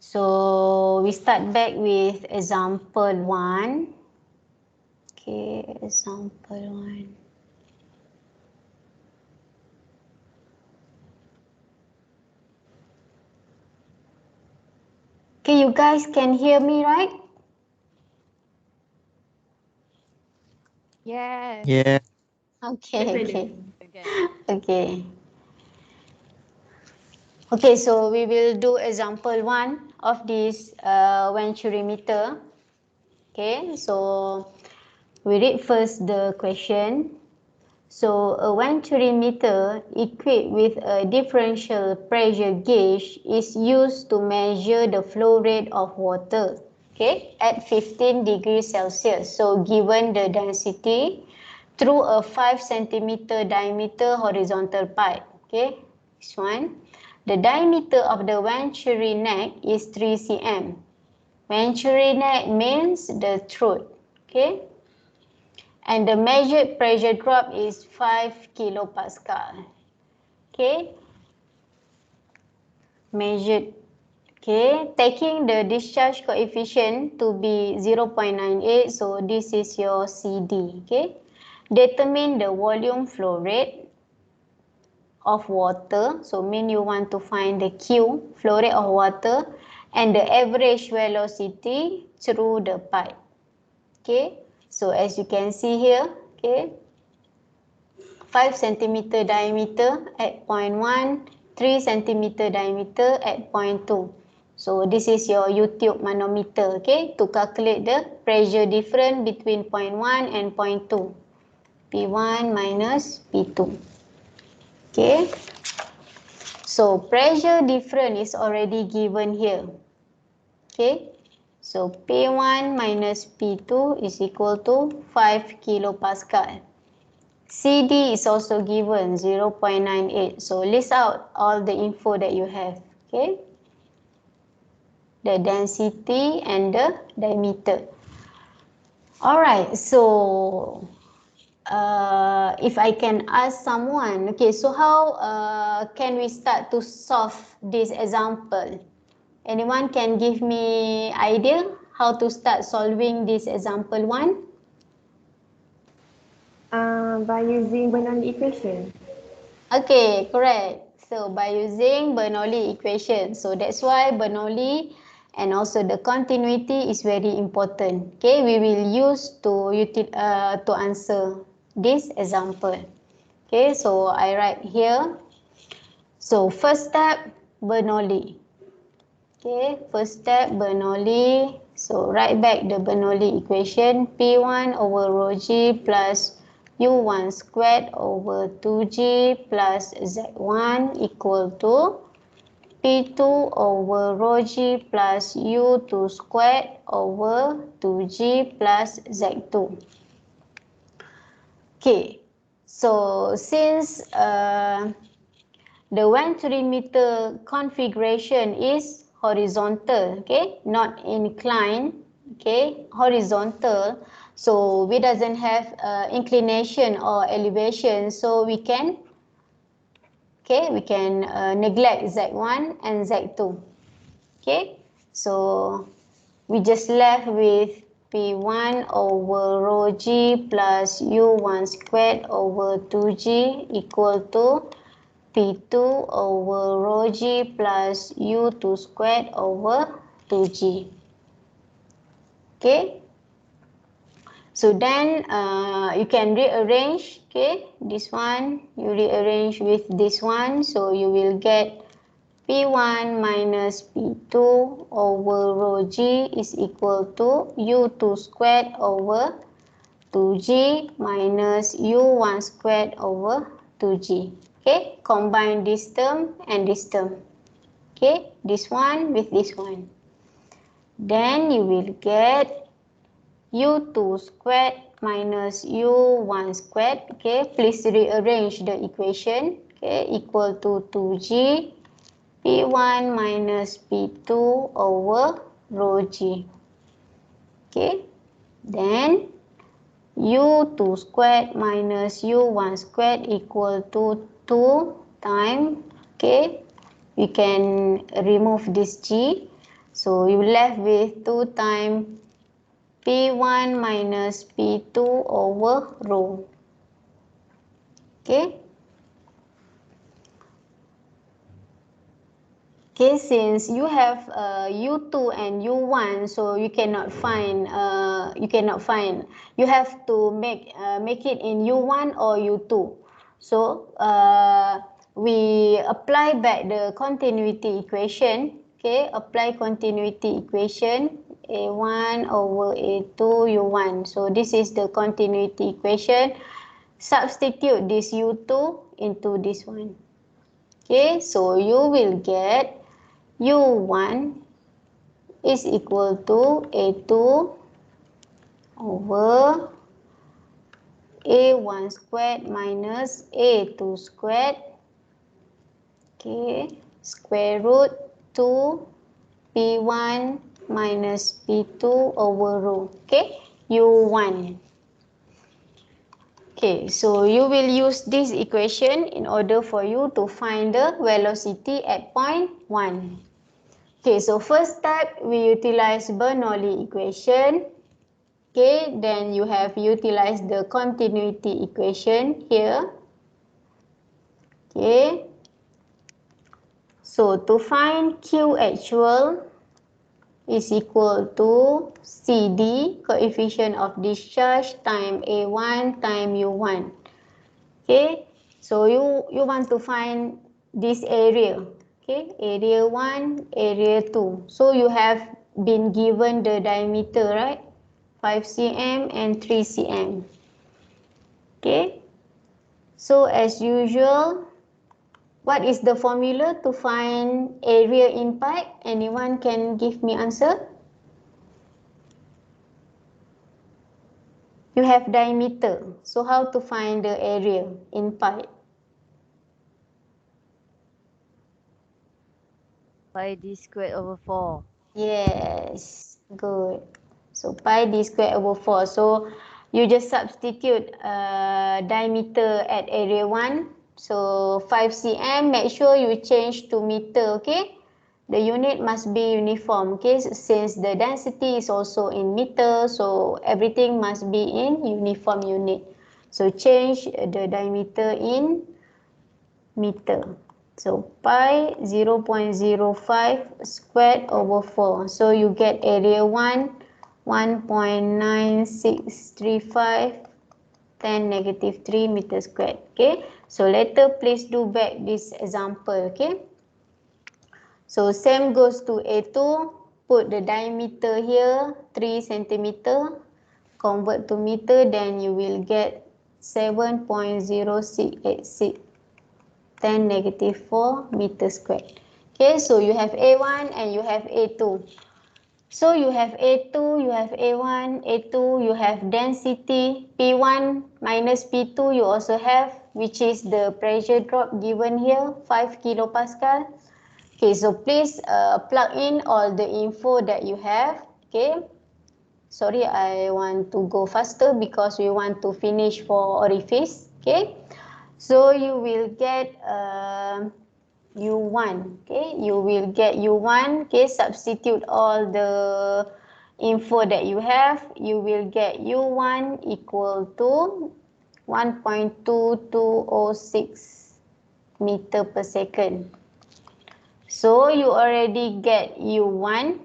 so we start back with example 1. Okay, example 1. Okay, you guys can hear me, right? Yes. Yeah. Okay, okay, Okay. okay. Okay, so we will do example 1 of this Venturi meter. Okay, so we read first the question. So a Venturi meter equipped with a differential pressure gauge is used to measure the flow rate of water, okay, at 15 degrees Celsius. So given the density through a 5 centimeter diameter horizontal pipe, okay, this one. The diameter of the Venturi neck is 3 cm. Venturi neck means the throat, okay. And the measured pressure drop is 5 kilopascal. Okay, measured. Okay, taking the discharge coefficient to be 0.98, so this is your CD. Okay, determine the volume flow rate of water. So mean you want to find the Q, flow rate of water, and the average velocity through the pipe. Okay, so as you can see here, okay, 5 centimeter diameter at 0.1, 3 centimeter diameter at 0.2. So this is your YouTube manometer, okay, to calculate the pressure difference between 0.1 and 0.2. P1 minus P2. Okay, so pressure difference is already given here. Okay, so P1 minus P2 is equal to 5 kilopascal. CD is also given 0.98. So list out all the info that you have. Okay, the density and the diameter. Alright, so if I can ask someone, okay, so how can we start to solve this example? Anyone can give me idea how to start solving this example 1? By using Bernoulli equation. Okay, correct. So by using Bernoulli equation, so that's why Bernoulli and also the continuity is very important. Okay, we will use to answer this example. Okay, so I write here. So first step, Bernoulli. Okay, first step, Bernoulli. So write back the Bernoulli equation. P1 over rho g plus U1 squared over 2g plus Z1 equal to P2 over rho g plus U2 squared over 2g plus Z2. Okay, so since the Venturi meter configuration is horizontal, okay, not inclined, okay, horizontal. So we doesn't have inclination or elevation, so we can, okay, we can neglect Z1 and Z2. Okay, so we just left with P1 over rho g plus U1 squared over 2g equal to P2 over rho g plus U2 squared over 2g. Okay, so then you can rearrange, okay, this one, you rearrange with this one, so you will get P1 minus P2 over rho g is equal to U2 squared over 2g minus U1 squared over 2g. Okay, combine this term and this term. Okay, this one with this one. Then you will get U2 squared minus U1 squared. Okay, please rearrange the equation. Okay, equal to 2g P1 minus P2 over rho g. Okay, then U2 squared minus U1 squared equal to 2 times, okay, we can remove this G. So you left with 2 times P1 minus P2 over rho. Okay. Okay, since you have U2 and U1, so you cannot find, you have to make it in U1 or U2. So we apply back the continuity equation. Okay, apply continuity equation A1 over A2 U1. So this is the continuity equation. Substitute this U2 into this one. Okay, so you will get U1 is equal to A2 over A1 squared minus A2 squared, okay, square root 2 P1 minus P2 over rho, okay, U1. Okay, so you will use this equation in order for you to find the velocity at point 1. Okay, so first step, we utilize Bernoulli equation. Okay, then you have utilized the continuity equation here. Okay, so to find Q actual is equal to CD, coefficient of discharge, time A1 time U1. Okay, so you want to find this area. Okay, area 1, area 2. So you have been given the diameter, right? 5 cm and 3 cm. Okay, so as usual, what is the formula to find area in pipe? Anyone can give me answer? You have diameter, so how to find the area in pipe? Pi d squared over 4. Yes, good. So pi d squared over 4. So you just substitute diameter at area 1. So 5 cm, make sure you change to meter, okay? The unit must be uniform, okay? Since the density is also in meter, so everything must be in uniform unit. So change the diameter in meter. So pi 0.05 squared over 4. So you get area 1, 1.9635 10 negative 3 meter squared. Okay. So later please do back this example. Okay. So same goes to A2. Put the diameter here 3 centimeter. Convert to meter, then you will get 7.0686. 10 negative 4 meter squared. Okay, so you have A1 and you have A2. So you have A2, you have A1, A2, you have density P1 minus P2 you also have, which is the pressure drop given here, 5 kilopascal. Okay, so please plug in all the info that you have. Okay, sorry, I want to go faster because we want to finish for Orifice. Okay. So you will get U1, okay? You will get U1, okay? Substitute all the info that you have. You will get U1 equal to 1.2206 meter per second. So you already get U1.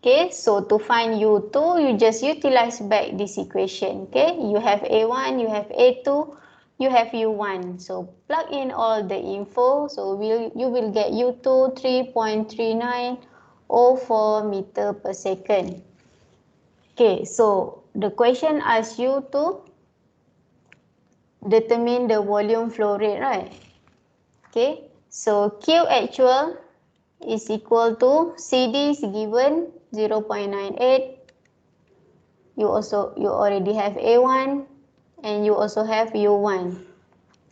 Okay, so to find U2, you just utilize back this equation. Okay, you have A1, you have A2, you have U1. So plug in all the info. So you will get U2 3.3904 meter per second. Okay, so the question asks you to determine the volume flow rate, right? Okay, so Q actual is equal to CD is given 0.98. You already have A1 and you also have U1.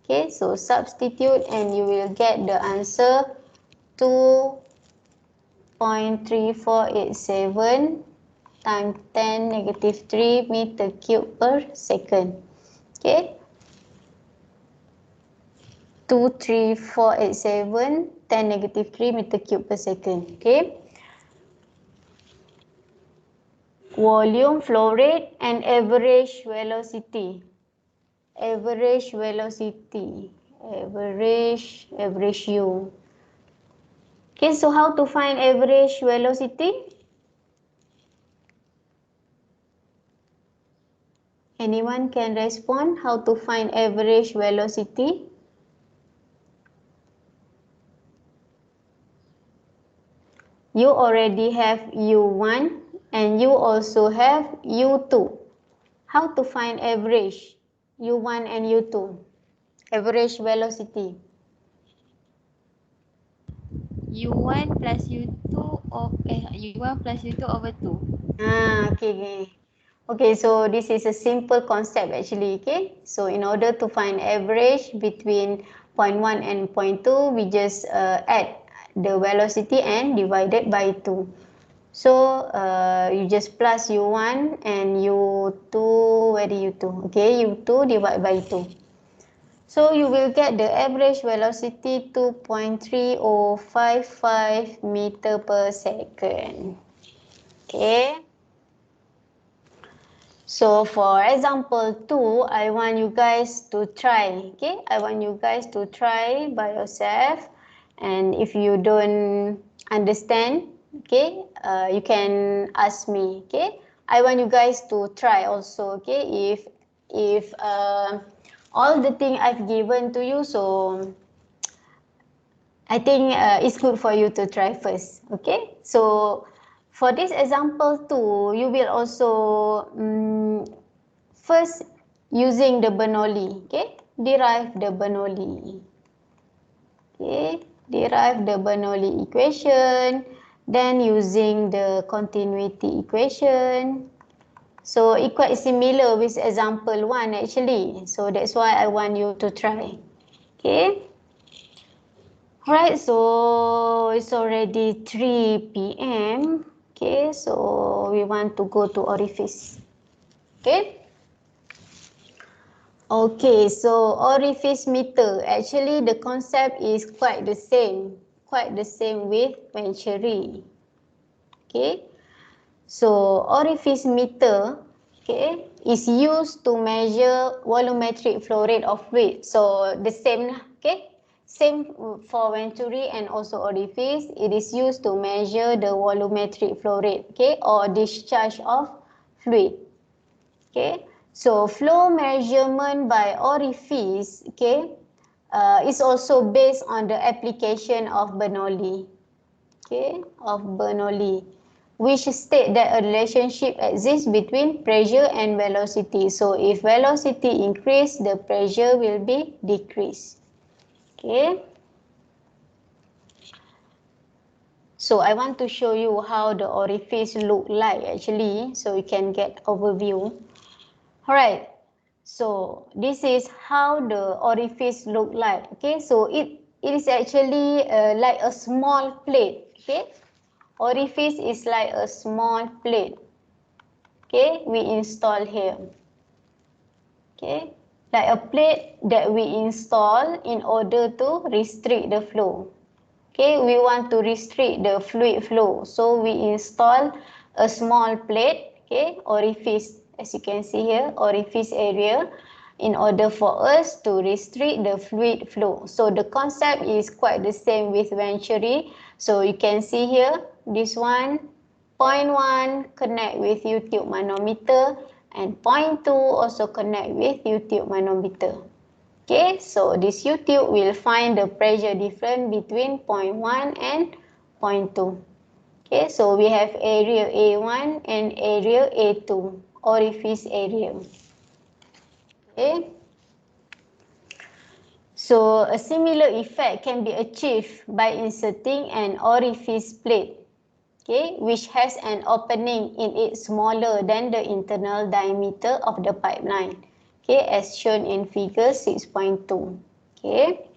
Okay, so substitute and you will get the answer 2.3487 times 10 negative 3 meter cube per second. Okay. 23487 10 negative 3 meter cube per second. Okay. Volume, flow rate and average velocity. Average velocity. Average U. Okay, so how to find average velocity? Anyone can respond how to find average velocity? You already have U1 and you also have U2. How to find average U1 and U2? Average velocity. U1 plus U2 U1 plus U2 over 2. Okay. Okay, so this is a simple concept actually, okay? So in order to find average between point 1 and point 2, we just add the velocity and divide it by 2. So you just plus U1 and U2, where do U2? Okay, U2 divided by 2. So you will get the average velocity 2.3055 meter per second. Okay. So for example 2, I want you guys to try. Okay, I want you guys to try by yourself. And if you don't understand, okay, you can ask me. Okay, I want you guys to try also. Okay, if all the thing I've given to you, so I think it's good for you to try first. Okay, so for this example too, you will also first using the Bernoulli. Okay, derive the Bernoulli. Okay, derive the Bernoulli equation. Then using the continuity equation. So it quite similar with example 1 actually. So that's why I want you to try. Okay. Alright, so it's already 3 p.m. Okay, so we want to go to Orifice. Okay. Okay, so Orifice meter. Actually, the concept is quite the same. Quite the same with Venturi. Okay. So Orifice meter, okay, is used to measure volumetric flow rate of fluid. So the same, okay, same for Venturi and also Orifice. It is used to measure the volumetric flow rate, okay, or discharge of fluid. Okay, so flow measurement by Orifice, okay, is also based on the application of Bernoulli. Okay, of Bernoulli, which state that a relationship exists between pressure and velocity. So if velocity increase, the pressure will be decreased. Okay. So I want to show you how the orifice look like actually, so you can get overview. Alright, so this is how the orifice look like. Okay, so it is actually like a small plate. Okay. Orifice is like a small plate. Okay, we install here. Okay, like a plate that we install in order to restrict the flow. Okay, we want to restrict the fluid flow. So we install a small plate, okay, orifice, as you can see here, orifice area, in order for us to restrict the fluid flow. So the concept is quite the same with Venturi. So you can see here, this one, point 1 connect with U-tube manometer and point 2 also connect with U-tube manometer. Okay, so this U-tube will find the pressure difference between point 1 and point 2. Okay, so we have area A1 and area A2, orifice area. Okay. So a similar effect can be achieved by inserting an orifice plate, okay, which has an opening in it smaller than the internal diameter of the pipeline, okay, as shown in figure 6.2. Okay.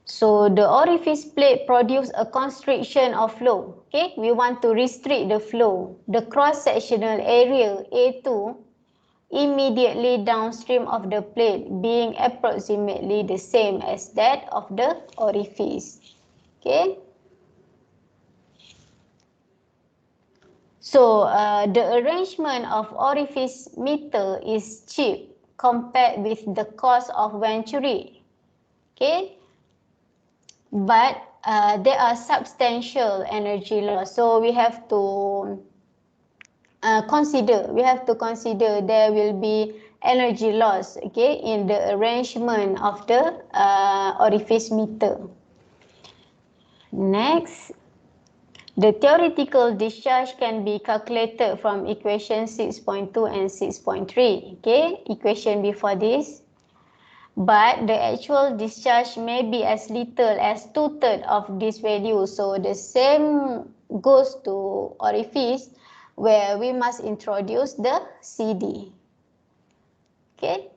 So the orifice plate produce a constriction of flow. Okay, we want to restrict the flow. The cross-sectional area A2 immediately downstream of the plate being approximately the same as that of the orifice. Okay. So the arrangement of orifice meter is cheap compared with the cost of Venturi. Okay. But there are substantial energy loss. So we have to consider there will be energy loss, okay, in the arrangement of the orifice meter. Next, the theoretical discharge can be calculated from equation 6.2 and 6.3, okay, equation before this. But the actual discharge may be as little as 2/3 of this value. So the same goes to orifice, where we must introduce the CD. Okay,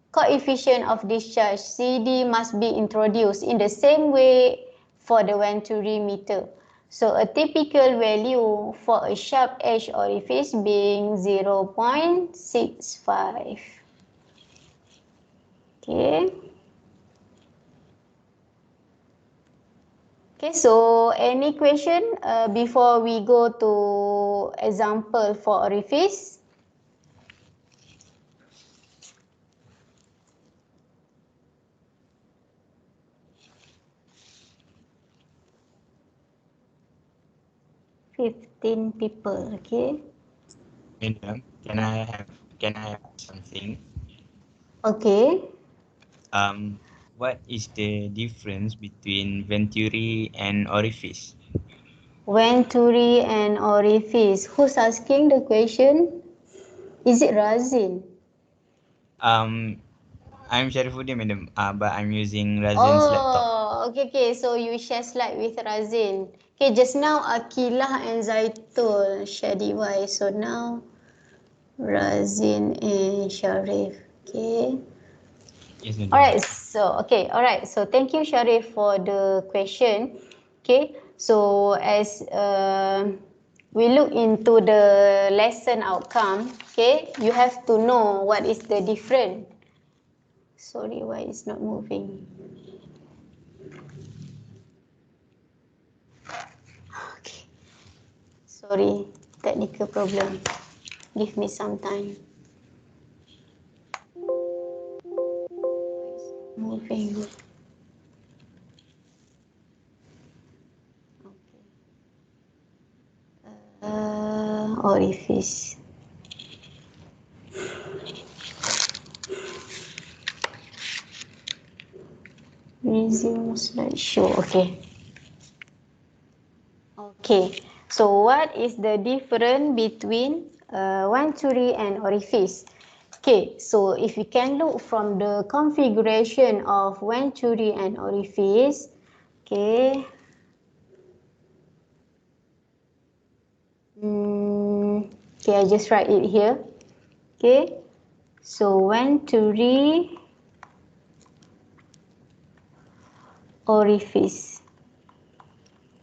coefficient of discharge CD must be introduced in the same way for the Venturi meter. So a typical value for a sharp edge orifice being 0.65. Okay. Okay, so any question before we go to example for orifice? Fifteen people, okay. Madam, can I have something? Okay. What is the difference between Venturi and Orifice? Venturi and orifice. Who's asking the question? Is it Razin? I'm Sharifuddin, madam. But I'm using Razen's laptop. Oh, okay. So you share slide with Razin. Okay, just now Akilah and Zaitul share device. So now Razin and Sharif. Okay. Yes, madam. Alright, so thank you Sharif for the question. Okay, so as we look into the lesson outcome, okay, you have to know what is the difference. Sorry, why it's not moving? Okay, sorry, technical problem. Give me some time. Moving. Orifice. Resume slideshow. Okay. Okay. So what is the difference between Venturi and orifice? Okay. So if we can look from the configuration of Venturi and orifice, okay. Okay, I just write it here. Okay. So Venturi, orifice.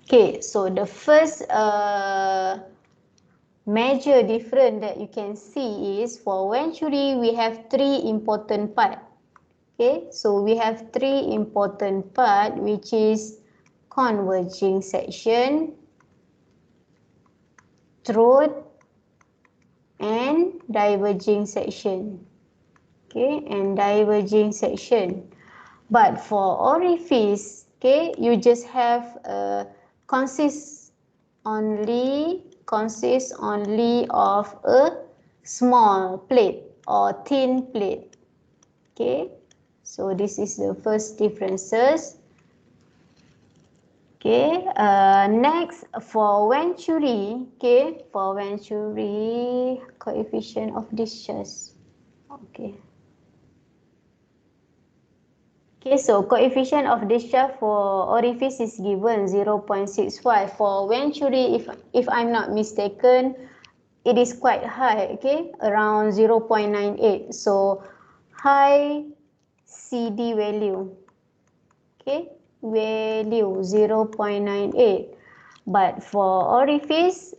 Okay, so the first major difference that you can see is for Venturi we have three important parts. Okay, so we have three important parts, which is converging section, throat, and diverging section. Okay, and diverging section. But for orifice, okay, you just have consists only of a small plate or thin plate. Okay, so this is the first differences. Okay, next for Venturi, okay, for Venturi coefficient of discharge. Okay. Okay, so coefficient of discharge for orifice is given 0.65. For Venturi, if I'm not mistaken, it is quite high, okay, around 0.98. So high CD value, okay, value 0.98. But for Orifice,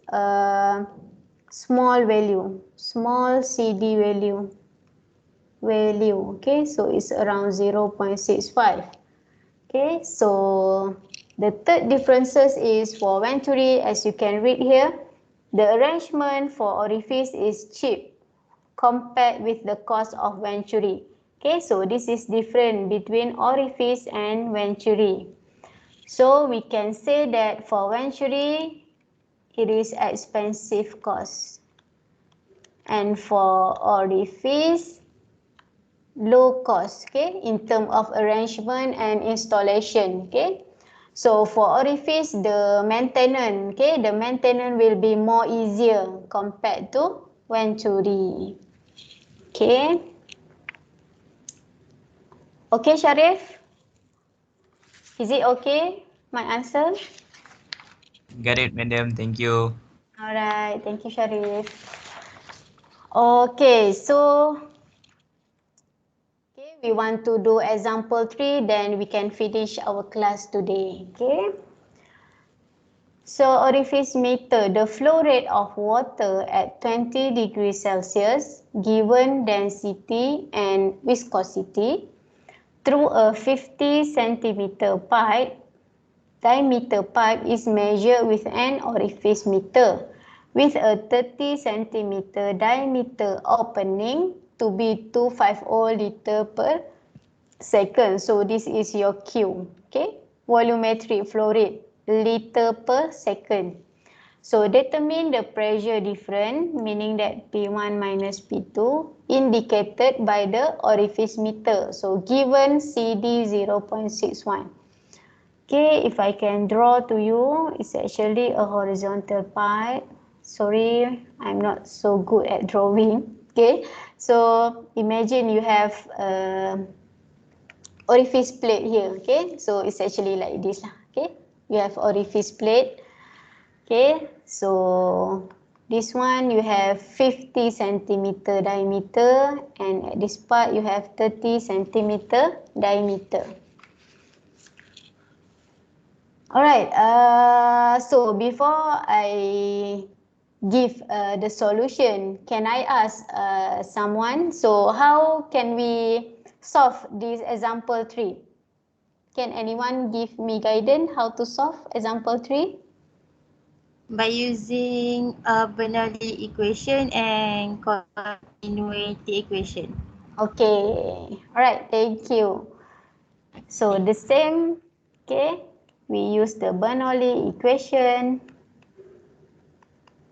small value, small CD value, okay, so it's around 0.65. Okay, so the third differences is for Venturi, as you can read here, the arrangement for Orifice is cheap compared with the cost of Venturi. Okay, so this is different between Orifice and Venturi. So we can say that for Venturi, it is expensive cost. And for Orifice, low cost, okay, in terms of arrangement and installation, okay. So for Orifice, the maintenance, okay, the maintenance will be more easier compared to Venturi. Okay. Okay, Sharif? Is it okay, my answer? Got it, madam. Thank you. Alright, thank you, Sharif. Okay, so we want to do example 3, then we can finish our class today. Okay. So Orifice meter the flow rate of water at 20 degrees Celsius given density and viscosity through a 50 centimeter pipe. Diameter pipe is measured with an orifice meter with a 30 centimeter diameter opening to be 250 liter per second. So this is your Q, okay? Volumetric flow rate, liter per second. So determine the pressure difference, meaning that P1 minus P2 indicated by the orifice meter. So given CD 0.61. Okay, if I can draw to you, it's actually a horizontal pipe. Sorry, I'm not so good at drawing. Okay, so imagine you have orifice plate here. Okay, so it's actually like this. Okay, you have orifice plate. Okay, so this one you have 50 centimeter diameter, and at this part you have 30 centimeter diameter. Alright, so before I give the solution, can I ask someone, so how can we solve this example 3? Can anyone give me guidance how to solve example 3? By using Bernoulli equation and continuity equation. Okay, alright, thank you. So the same, okay, we use the Bernoulli equation.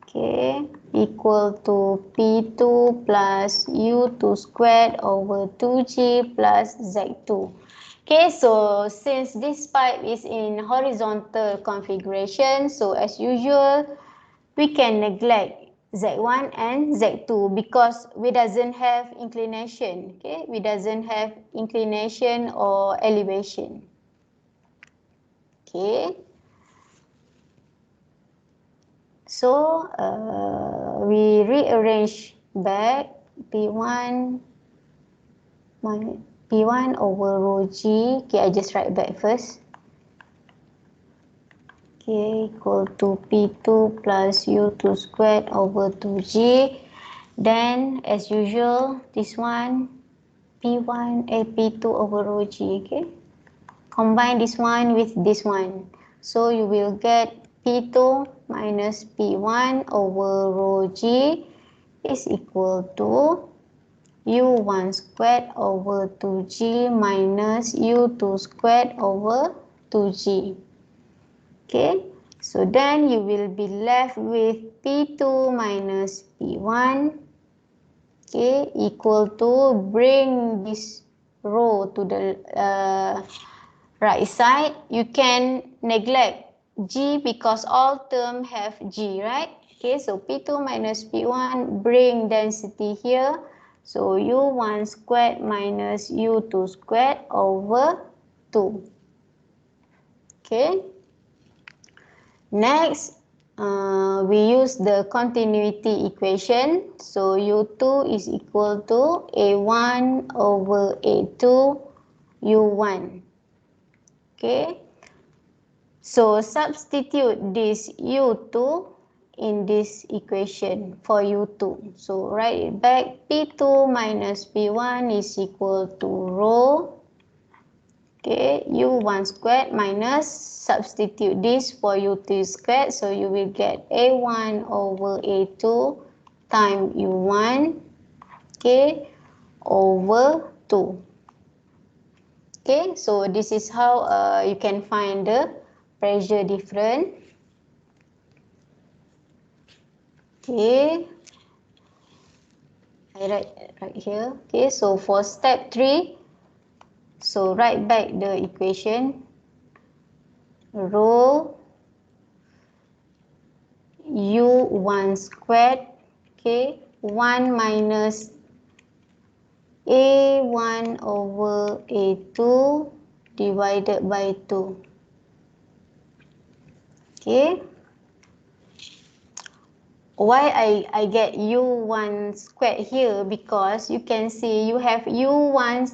Okay, equal to P2 plus U2 squared over 2G plus Z2. Okay, so since this pipe is in horizontal configuration, so as usual, we can neglect Z1 and Z2 because we doesn't have inclination. Okay, we doesn't have inclination or elevation. Okay. So we rearrange back P1 over rho G. Okay, I just write back first. Okay, equal to P2 plus U2 squared over 2G. Then, as usual, this one, P2 over rho G, okay? Combine this one with this one. So you will get P2 minus P1 over rho G is equal to U1 squared over 2G minus U2 squared over 2G. Okay, so then you will be left with P2 minus P1, okay, equal to, bring this row to the right side. You can neglect G because all terms have G, right? Okay, so P2 minus P1, bring density here. So U1 squared minus U2 squared over 2. Okay. Next, we use the continuity equation. So U2 is equal to A1 over A2 U1. Okay, So substitute this U2 in this equation for U2. So write it back. P2 minus P1 is equal to rho. Okay, U1 squared minus, substitute this for U2 squared. So you will get A1 over A2 times U1. Okay, over 2. Okay, so this is how you can find the pressure difference. Okay, I write right here. Okay, so for step 3, so write back the equation. Rho U1 squared, okay, 1 minus A1 over A2 divided by 2. Okay. Why I get U1 squared here? Because you can see you have U1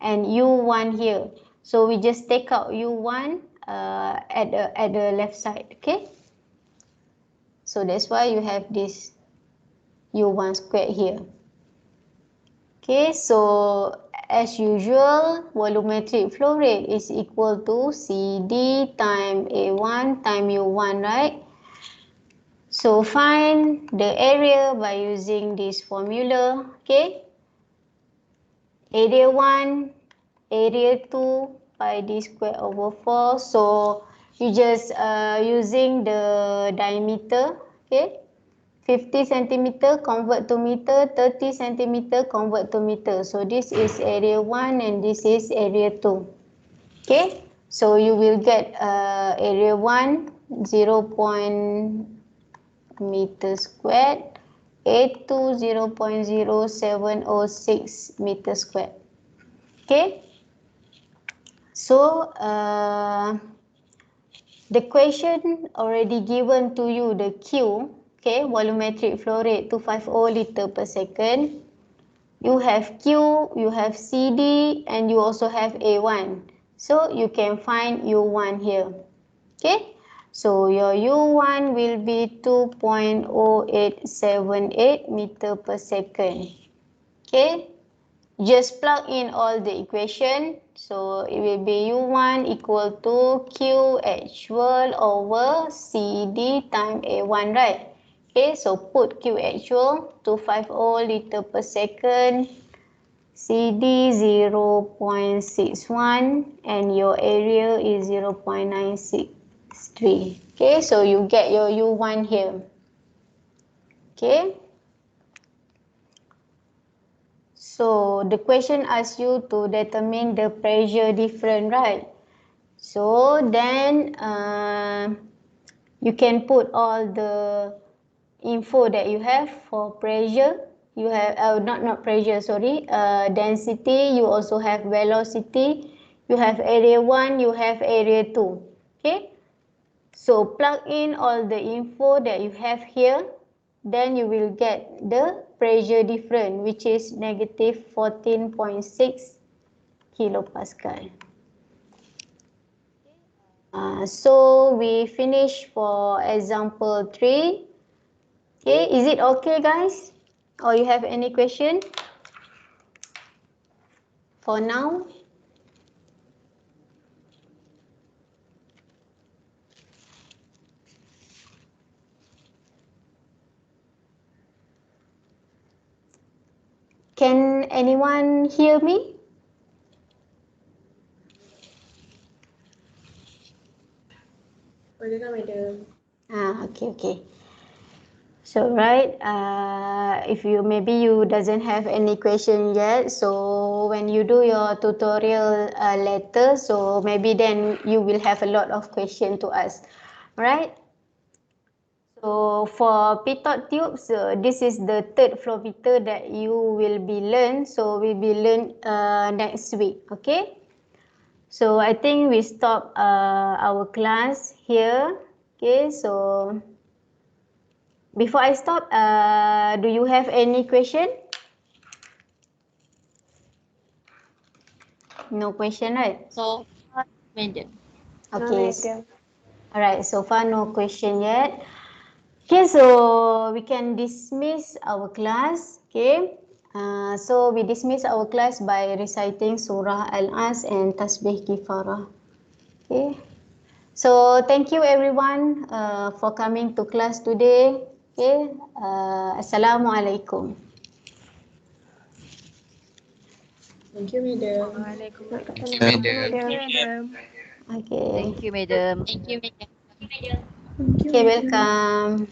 and U1 here. So we just take out U1 at the left side. Okay. So that's why you have this U1 squared here. Okay, so as usual, volumetric flow rate is equal to CD times A1 times U1, right? So find the area by using this formula. Okay, area 1, area 2 pi d squared over 4. So you just using the diameter. Okay, 50 centimeter convert to meter, 30 centimeter convert to meter. So this is area 1 and this is area 2. Okay, so you will get area 1 0. meter squared, A2 0.0706 meter squared. Okay, so the question already given to you, the Q, okay, volumetric flow rate 250 liter per second. You have Q, you have CD, and you also have A1. So you can find U1 here. Okay, so your U1 will be 2.0878 meter per second. Okay, just plug in all the equation. So it will be U1 equal to Q actual over CD times A1, right? Okay, so put Q actual 250 liter per second, CD 0.61, and your area is 0.963. Okay, so you get your U1 here. Okay. So the question asks you to determine the pressure difference, right? So then you can put all the info that you have for pressure. You have not pressure, sorry, density. You also have velocity. You have area 1. You have area 2. Okay. So plug in all the info that you have here. Then you will get the pressure difference, which is negative 14.6 kilopascal. So we finish for example 3. Okay, is it okay, guys? Or you have any question for now? Can anyone hear me? Okay. So right, if you maybe you doesn't have any question yet, so when you do your tutorial later, so maybe then you will have a lot of question to ask, right? So for pitot tubes, this is the third flow meter that you will be learn. So we will learn next week, okay? So I think we stop our class here, okay? So before I stop, do you have any question? No question, right? So, madam. Okay. No, madam. Alright, so far no question yet. Okay, so we can dismiss our class. Okay, so we dismiss our class by reciting Surah Al-As and Tasbih Kifarah. Okay, so thank you everyone for coming to class today. Okay, Assalamualaikum. Thank you, madam. Waalaikumsalam. Thank you, madam. Okay, Thank you, madam. Thank you, madam. okay, welcome.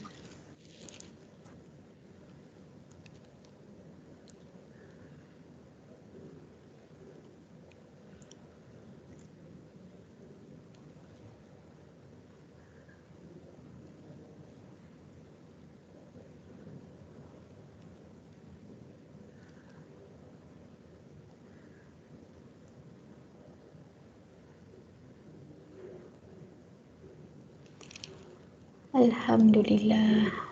Alhamdulillah.